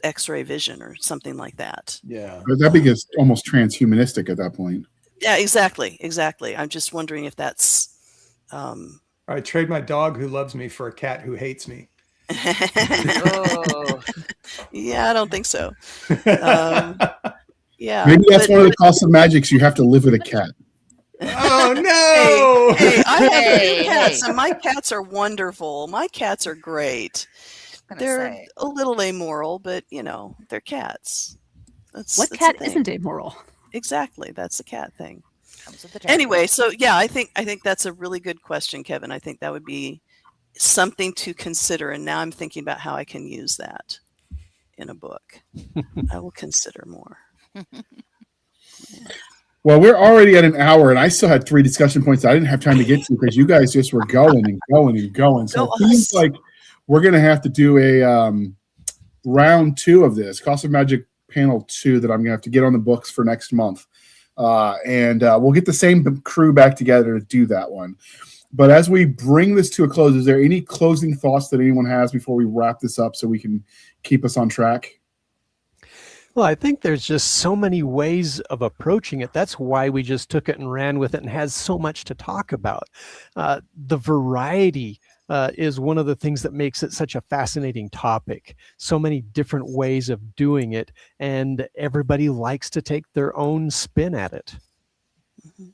X-ray vision or something like that. Yeah. But that becomes almost transhumanistic at that point. Yeah, exactly. I'm just wondering if that's I trade my dog who loves me for a cat who hates me. Oh. Yeah, I don't think so. Yeah, Maybe that's one of the costs of magic. So you have to live with a cat. Oh no! Hey, I have Hey, two cats, hey. and my cats are wonderful. My cats are great. They're a little amoral, but they're cats. What cat isn't amoral? Exactly, that's the cat thing. Comes with the territory. Anyway, so yeah, I think that's a really good question, Kevin. I think that would be something to consider, and now I'm thinking about how I can use that in a book. I will consider more. Well, we're already at an hour, and I still had 3 discussion points I didn't have time to get to because you guys just were going and going and going. So it seems like we're going to have to do a round 2 of this, Cost of Magic Panel 2, that I'm going to have to get on the books for next month. And we'll get the same crew back together to do that one. But as we bring this to a close, is there any closing thoughts that anyone has before we wrap this up so we can keep us on track? Well, I think there's just so many ways of approaching it. That's why we just took it and ran with it and has so much to talk about. The variety is one of the things that makes it such a fascinating topic. So many different ways of doing it, and everybody likes to take their own spin at it. Mm-hmm.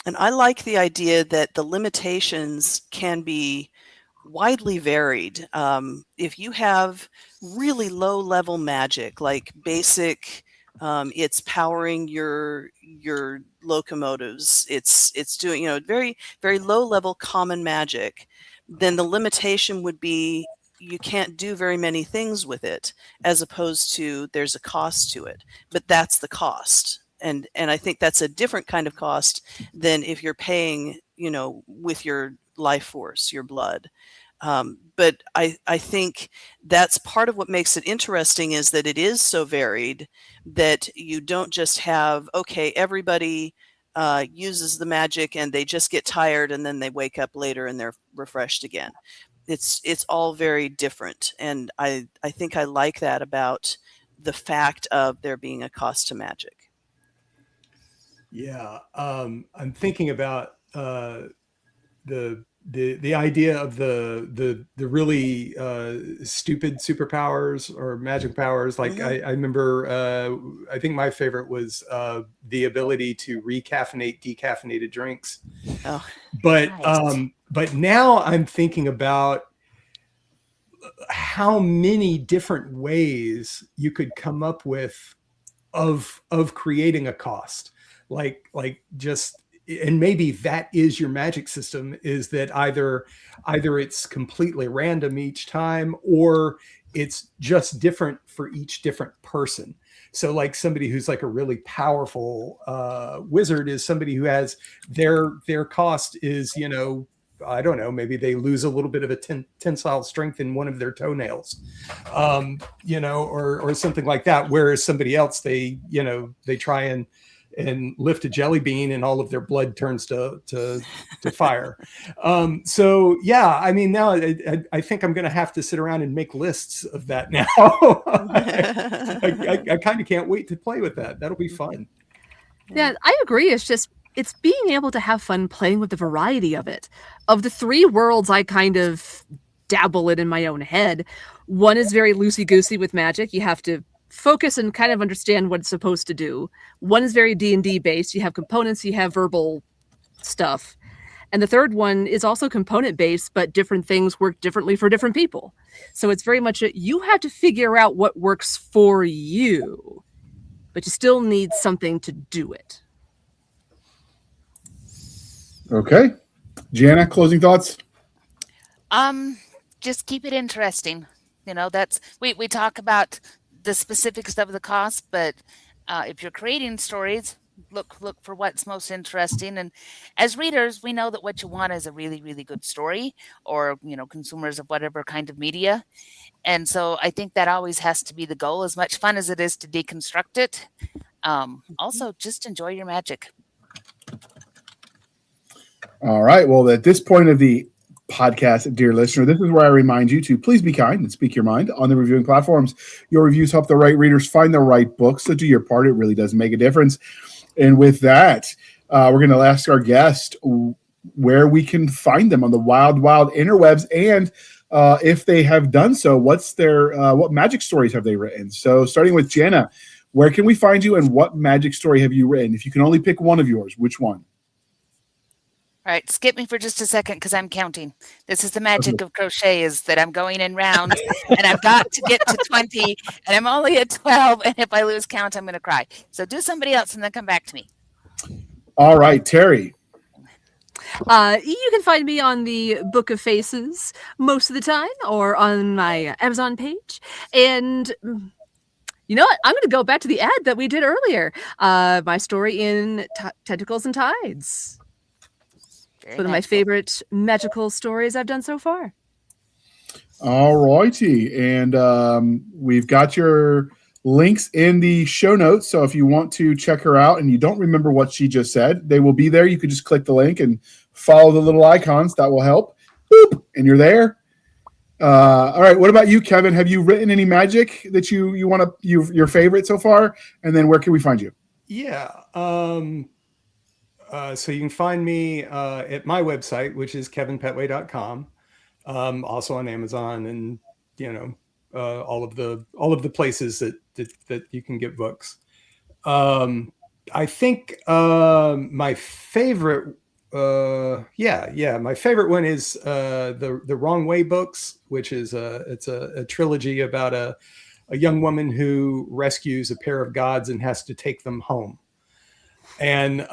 And I like the idea that the limitations can be widely varied. If you have really low level magic, like basic, it's powering your locomotives, it's doing very, very low level common magic, then the limitation would be you can't do very many things with it, as opposed to there's a cost to it, but that's the cost. And I think that's a different kind of cost than if you're paying, with your life force, your blood. But I think that's part of what makes it interesting, is that it is so varied that you don't just have, okay, everybody uses the magic and they just get tired and then they wake up later and they're refreshed again. It's all very different. And I think I like that about the fact of there being a cost to magic. Yeah, I'm thinking about the idea of the really stupid superpowers or magic powers. Like I remember, I think my favorite was the ability to recaffeinate decaffeinated drinks. Oh, but nice. But now I'm thinking about how many different ways you could come up with of creating a cost. Like just, and maybe that is your magic system, is that either it's completely random each time, or it's just different for each different person. So like somebody who's like a really powerful wizard is somebody who has their cost is, I don't know, maybe they lose a little bit of a tensile strength in one of their toenails, or something like that. Whereas somebody else, they try and lift a jelly bean and all of their blood turns to fire. So yeah, I mean, now I think I'm going to have to sit around and make lists of that now. I kind of can't wait to play with that. That'll be fun. Yeah, I agree. It's being able to have fun playing with the variety of it. Of the 3 worlds I kind of dabble in my own head, one is very loosey-goosey with magic. You have to focus and kind of understand what it's supposed to do. One is very D&D based. You have components, you have verbal stuff. And the third one is also component based, but different things work differently for different people. So it's very much you have to figure out what works for you, but you still need something to do it. Okay. Jana, closing thoughts? Just keep it interesting. That's we talk about the specifics of the cost, but if you're creating stories, look for what's most interesting. And as readers, we know that what you want is a really, really good story, or consumers of whatever kind of media. And so I think that always has to be the goal, as much fun as it is to deconstruct it. Also, just enjoy your magic. All right. Well, at this point of the podcast, dear listener, this is where I remind you to please be kind and speak your mind on the reviewing platforms. Your reviews help the right readers find the right books. So do your part. It really does make a difference. And with that, we're going to ask our guest where we can find them on the wild, wild interwebs. And if they have done so, what's what magic stories have they written? So starting with Jana, where can we find you and what magic story have you written? If you can only pick one of yours, which one? All right, skip me for just a second because I'm counting. This is the magic of crochet, is that I'm going in rounds and I've got to get to 20 and I'm only at 12. And if I lose count, I'm going to cry. So do somebody else and then come back to me. All right, Terry. You can find me on the Book of Faces most of the time, or on my Amazon page. And you know what? I'm going to go back to the ad that we did earlier. My story in Tentacles and Tides. Very One of my favorite magical stories I've done so far. All righty. And we've got your links in the show notes. So if you want to check her out and you don't remember what she just said, they will be there. You could just click the link and follow the little icons. That will help. Boop, and you're there. All right. What about you, Kevin? Have you written any magic that you want to, your favorite so far? And then where can we find you? Yeah. So you can find me at my website, which is kevinpetway.com. Also on Amazon and, all of the places that you can get books. I think my favorite, my favorite one is the Wrong Way books, which is it's a trilogy about a young woman who rescues a pair of gods and has to take them home. And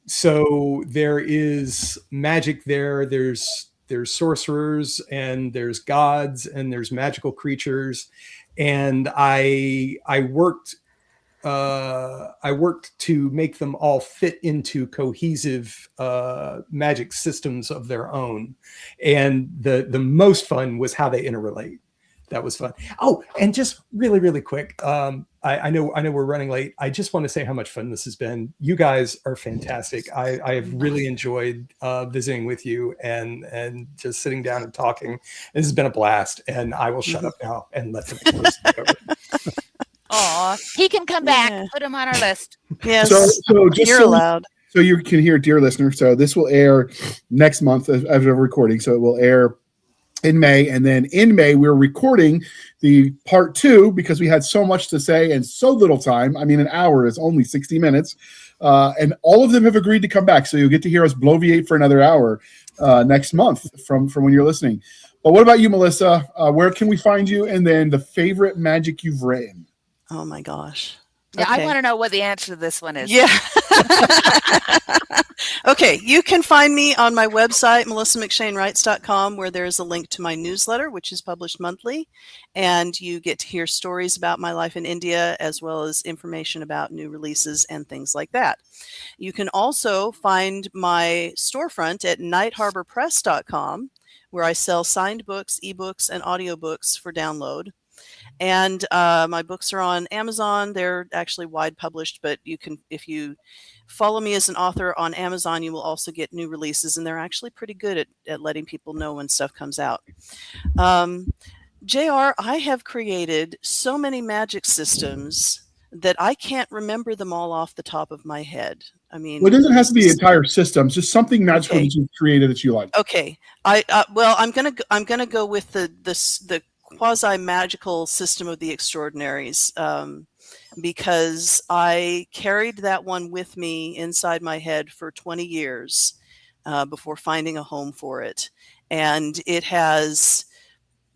so there is magic there. There's sorcerers and there's gods and there's magical creatures. And I worked to make them all fit into cohesive magic systems of their own. And the most fun was how they interrelate. That was fun. Oh, and just really, really quick. I know we're running late. I just want to say how much fun this has been. You guys are fantastic. I have really enjoyed visiting with you and just sitting down and talking. This has been a blast. And I will shut up now and let them close it over. Aw, he can come back. Put him on our list. Yes, so just you're allowed. So you can hear, dear listener. So this will air next month as of recording. So it will air in May, and then in May we're recording the part 2 because we had so much to say and so little time. I mean, an hour is only 60 minutes, and all of them have agreed to come back. So you'll get to hear us bloviate for another hour next month from when you're listening. But what about you, Melissa? Where can we find you? And then the favorite magic you've written. Oh my gosh. Yeah, Okay. I want to know what the answer to this one is. Yeah. Okay, you can find me on my website, melissamcshanewrites.com, where there's a link to my newsletter, which is published monthly. And you get to hear stories about my life in India, as well as information about new releases and things like that. You can also find my storefront at nightharborpress.com, where I sell signed books, ebooks, and audiobooks for download. And my books are on Amazon. They're actually wide published, but you can, if you follow me as an author on Amazon, you will also get new releases, and they're actually pretty good at letting people know when stuff comes out. JR, I have created so many magic systems that I can't remember them all off the top of my head. I mean, Well, it doesn't have to be entire systems, just something magical Okay. that you've created that you like. Okay. Well, I'm gonna go with the quasi-magical system of the extraordinaries, because I carried that one with me inside my head for 20 years before finding a home for it. And it has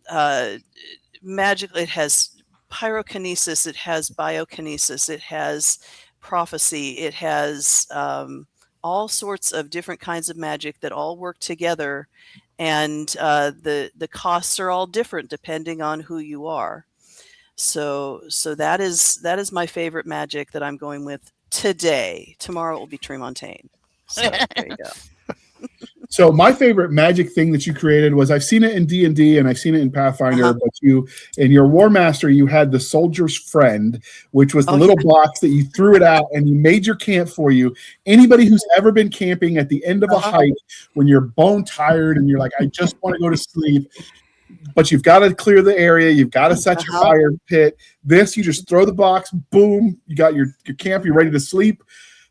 it has pyrokinesis, it has biokinesis, it has prophecy, it has all sorts of different kinds of magic that all work together, and the costs are all different depending on who you are. So that is my favorite magic that I'm going with today. Tomorrow it will be Tremontaine. So there you go. So my favorite magic thing that you created was, I've seen it in D&D and I've seen it in Pathfinder, but you, in your War Master, you had the soldier's friend, which was the little box that you threw it out and you made your camp for you. Anybody who's ever been camping at the end of a hike when you're bone tired and you're like, I just want to go to sleep, but you've got to clear the area, you've got to set your fire pit. This, you just throw the box, boom, you got your camp, you're ready to sleep.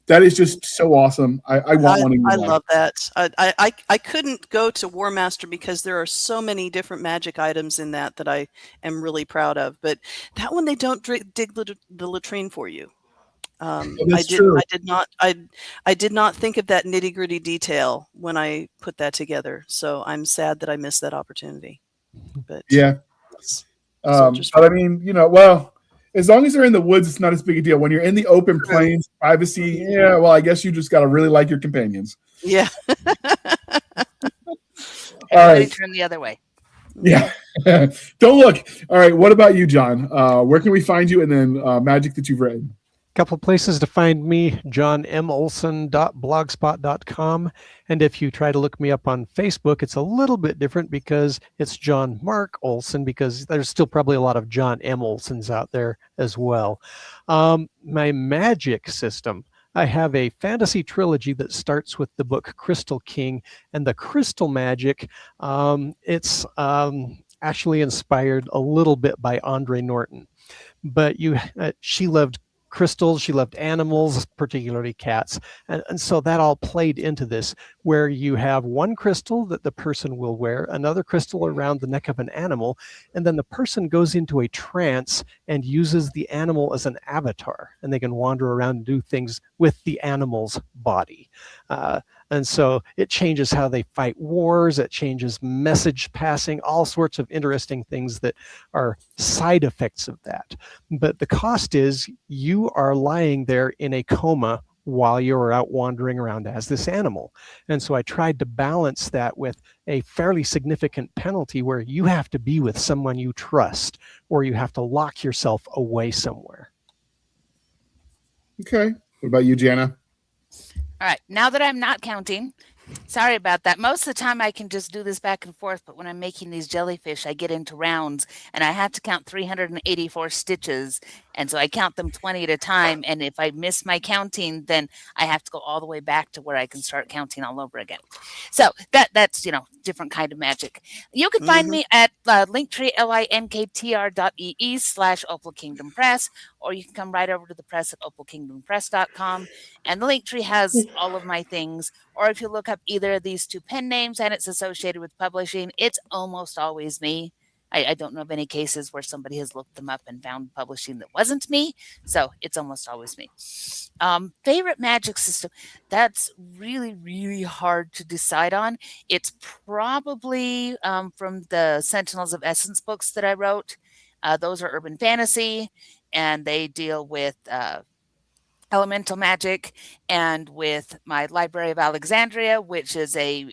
That is just so awesome. I want one in my life. Love that. I couldn't go to War Master because there are so many different magic items in that I am really proud of. But that one, they don't dig the latrine for you. I did not think of that nitty gritty detail when I put that together. So I'm sad that I missed that opportunity. But yeah, but I mean, well, as long as they're in the woods, it's not as big a deal. When you're in the open plains, privacy, yeah, well, I guess you just got to really like your companions. Yeah. All right. Turn the other way. Yeah. Don't look. All right. What about you, John? Where can we find you? And then magic that you've written. Couple places to find me, johnmolson.blogspot.com. And if you try to look me up on Facebook, it's a little bit different because it's John Mark Olson, because there's still probably a lot of John M. Olsons out there as well. My magic system, I have a fantasy trilogy that starts with the book Crystal King, and the crystal magic, it's actually inspired a little bit by Andre Norton. But she loved crystals, she loved animals, particularly cats, and so that all played into this, where you have one crystal that the person will wear, another crystal around the neck of an animal, and then the person goes into a trance and uses the animal as an avatar, and they can wander around and do things with the animal's body. And so it changes how they fight wars, it changes message passing, all sorts of interesting things that are side effects of that. But the cost is you are lying there in a coma while you're out wandering around as this animal. And so I tried to balance that with a fairly significant penalty where you have to be with someone you trust, or you have to lock yourself away somewhere. Okay. What about you, Jana? All right, now that I'm not counting, sorry about that. Most of the time I can just do this back and forth, but when I'm making these jellyfish, I get into rounds and I have to count 384 stitches. And so I count them 20 at a time. And if I miss my counting, then I have to go all the way back to where I can start counting all over again. So that's, different kind of magic. You can find me at Linktree, linktr.ee/Opal Kingdom Press, or you can come right over to the press at opalkingdompress.com. And the Linktree has all of my things. Or if you look up either of these two pen names and it's associated with publishing, it's almost always me. I don't know of any cases where somebody has looked them up and found publishing that wasn't me. So it's almost always me. Favorite magic system. That's really, really hard to decide on. It's probably from the Sentinels of Essence books that I wrote. Those are urban fantasy, and they deal with elemental magic, and with my Library of Alexandria, which is a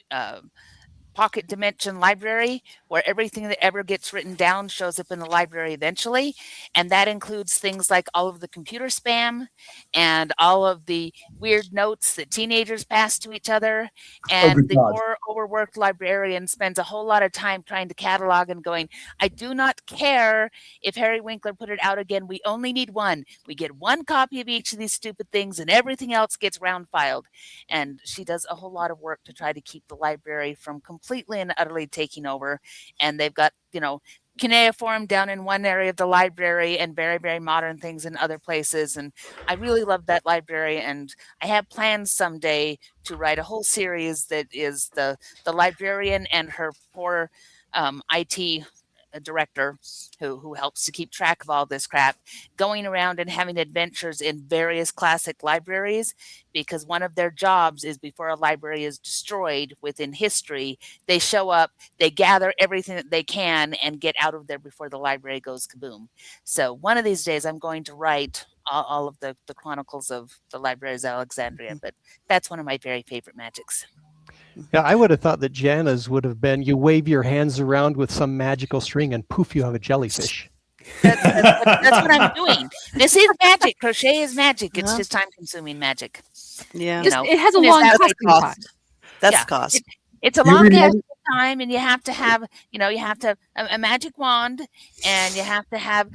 pocket dimension library where everything that ever gets written down shows up in the library eventually. And that includes things like all of the computer spam and all of the weird notes that teenagers pass to each other. And the more overworked librarian spends a whole lot of time trying to catalog and going, I do not care if Harry Winkler put it out again. We only need one. We get one copy of each of these stupid things and everything else gets round filed. And she does a whole lot of work to try to keep the library from completely and utterly taking over. And they've got, cuneiform down in one area of the library and very, very modern things in other places. And I really love that library. And I have plans someday to write a whole series that is the librarian and her poor IT a director who helps to keep track of all this crap, going around and having adventures in various classic libraries, because one of their jobs is before a library is destroyed within history, they show up, they gather everything that they can and get out of there before the library goes kaboom. So one of these days I'm going to write all of the chronicles of the libraries of Alexandria, but that's one of my very favorite magics. Yeah, I would have thought that Jana's would have been you wave your hands around with some magical string and poof, you have a jellyfish. That's what I'm doing. This is magic. Crochet is magic. It's just time-consuming magic. Yeah. You know, It has a and long that's testing cost. time. That's Yeah. cost. It's a You long remember- time, and you have to have, you have to a magic wand, and you have to have,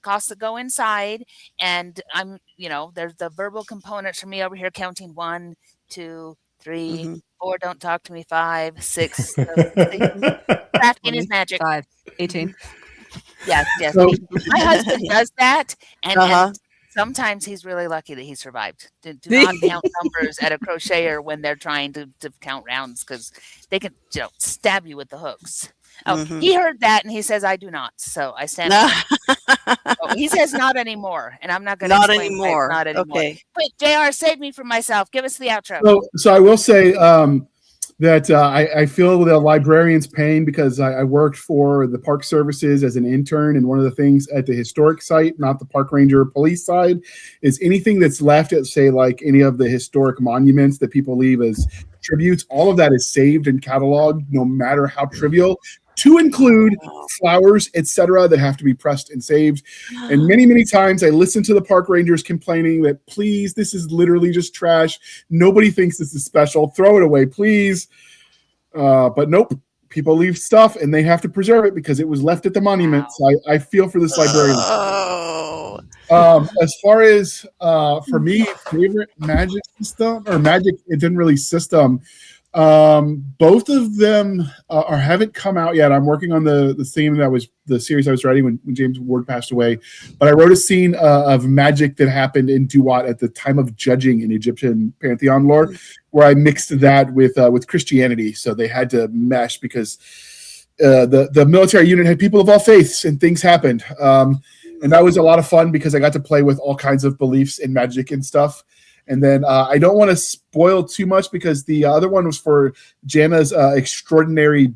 costs that go inside. And there's the verbal components for me over here, counting 1, 2, 3, Mhm. 4. Don't talk to me. 5, 6. 7, 8. Crafting is magic. 5, 18. Yes. So- My husband does that, and Uh-huh. sometimes he's really lucky that he survived. Do not count numbers at a crocheter when they're trying to count rounds, because they can stab you with the hooks. Oh, Mhm. he heard that and he says, I do not. So I stand. He says not anymore, and I'm not going to Not explain why it's anymore. not anymore. Okay. But JR, save me from myself. Give us the outro. So I will say that I feel the librarian's pain, because I worked for the park services as an intern, and one of the things at the historic site, not the park ranger police side, is anything that's left at, say, like any of the historic monuments that people leave as tributes, all of that is saved and cataloged, no matter how trivial, to include flowers, etc., that have to be pressed and saved. And many times I listen to the park rangers complaining that, please, this is literally just trash. Nobody thinks this is special. Throw it away, please. But nope, people leave stuff and they have to preserve it because it was left at the monument. So I feel for this librarian. Oh. As far as for me, favorite magic system or magic, it didn't really system. Both of them haven't come out yet. I'm working on the theme that was the series I was writing when James Ward passed away. But I wrote a scene of magic that happened in Duat at the time of judging in Egyptian pantheon lore, where I mixed that with Christianity. So they had to mesh because the military unit had people of all faiths and things happened. And that was a lot of fun because I got to play with all kinds of beliefs in magic and stuff. And then I don't want to spoil too much because the other one was for Jana's extraordinary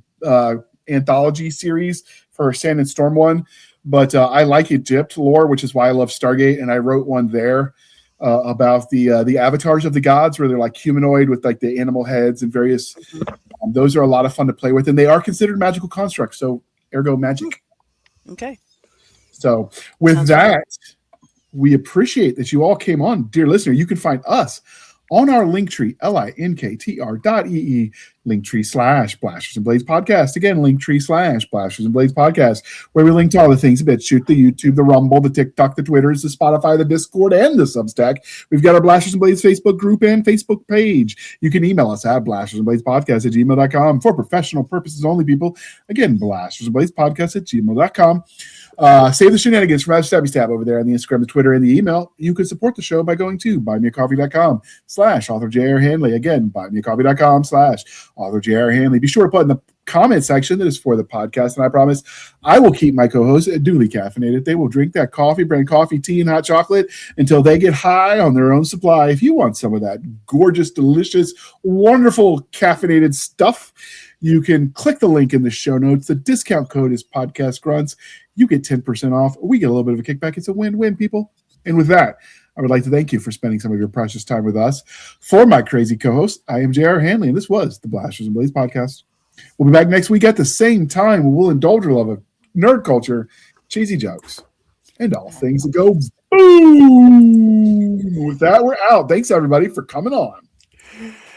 anthology series for Sand and Storm one. But I like Egypt lore, which is why I love Stargate. And I wrote one there about the avatars of the gods, where they're like humanoid with like the animal heads and various. Those are a lot of fun to play with. And they are considered magical constructs. So ergo magic. Okay. So with Sounds that, we appreciate that you all came on. Dear listener, you can find us on our Linktree, linktr.ee, Linktree/Blasters and Blades Podcast. Again, Linktree/Blasters and Blades Podcast, where we link to all the things: the BitChute, the YouTube, the Rumble, the TikTok, the Twitters, the Spotify, the Discord, and the Substack. We've got our Blasters and Blades Facebook group and Facebook page. You can email us at blastersandbladespodcast@gmail.com for professional purposes only, people. Again, blastersandbladespodcast@gmail.com. Save the shenanigans from our Stabby Stab over there on the Instagram, the Twitter, and the email. You can support the show by going to buymeacoffee.com/author J.R. Hanley. Again, buymeacoffee.com/author J.R. Hanley. Be sure to put in the comment section that is for the podcast, and I promise I will keep my co-hosts duly caffeinated. They will drink that coffee, brand coffee, tea, and hot chocolate until they get high on their own supply. If you want some of that gorgeous, delicious, wonderful caffeinated stuff, you can click the link in the show notes. The discount code is Podcast Grunts. You get 10% off. We get a little bit of a kickback. It's a win-win, people. And with that, I would like to thank you for spending some of your precious time with us. For my crazy co-host, I am J.R. Hanley, and this was the Blasters and Blades Podcast. We'll be back next week at the same time, where we'll indulge our love of nerd culture, cheesy jokes, and all things that go boom. With that, we're out. Thanks, everybody, for coming on.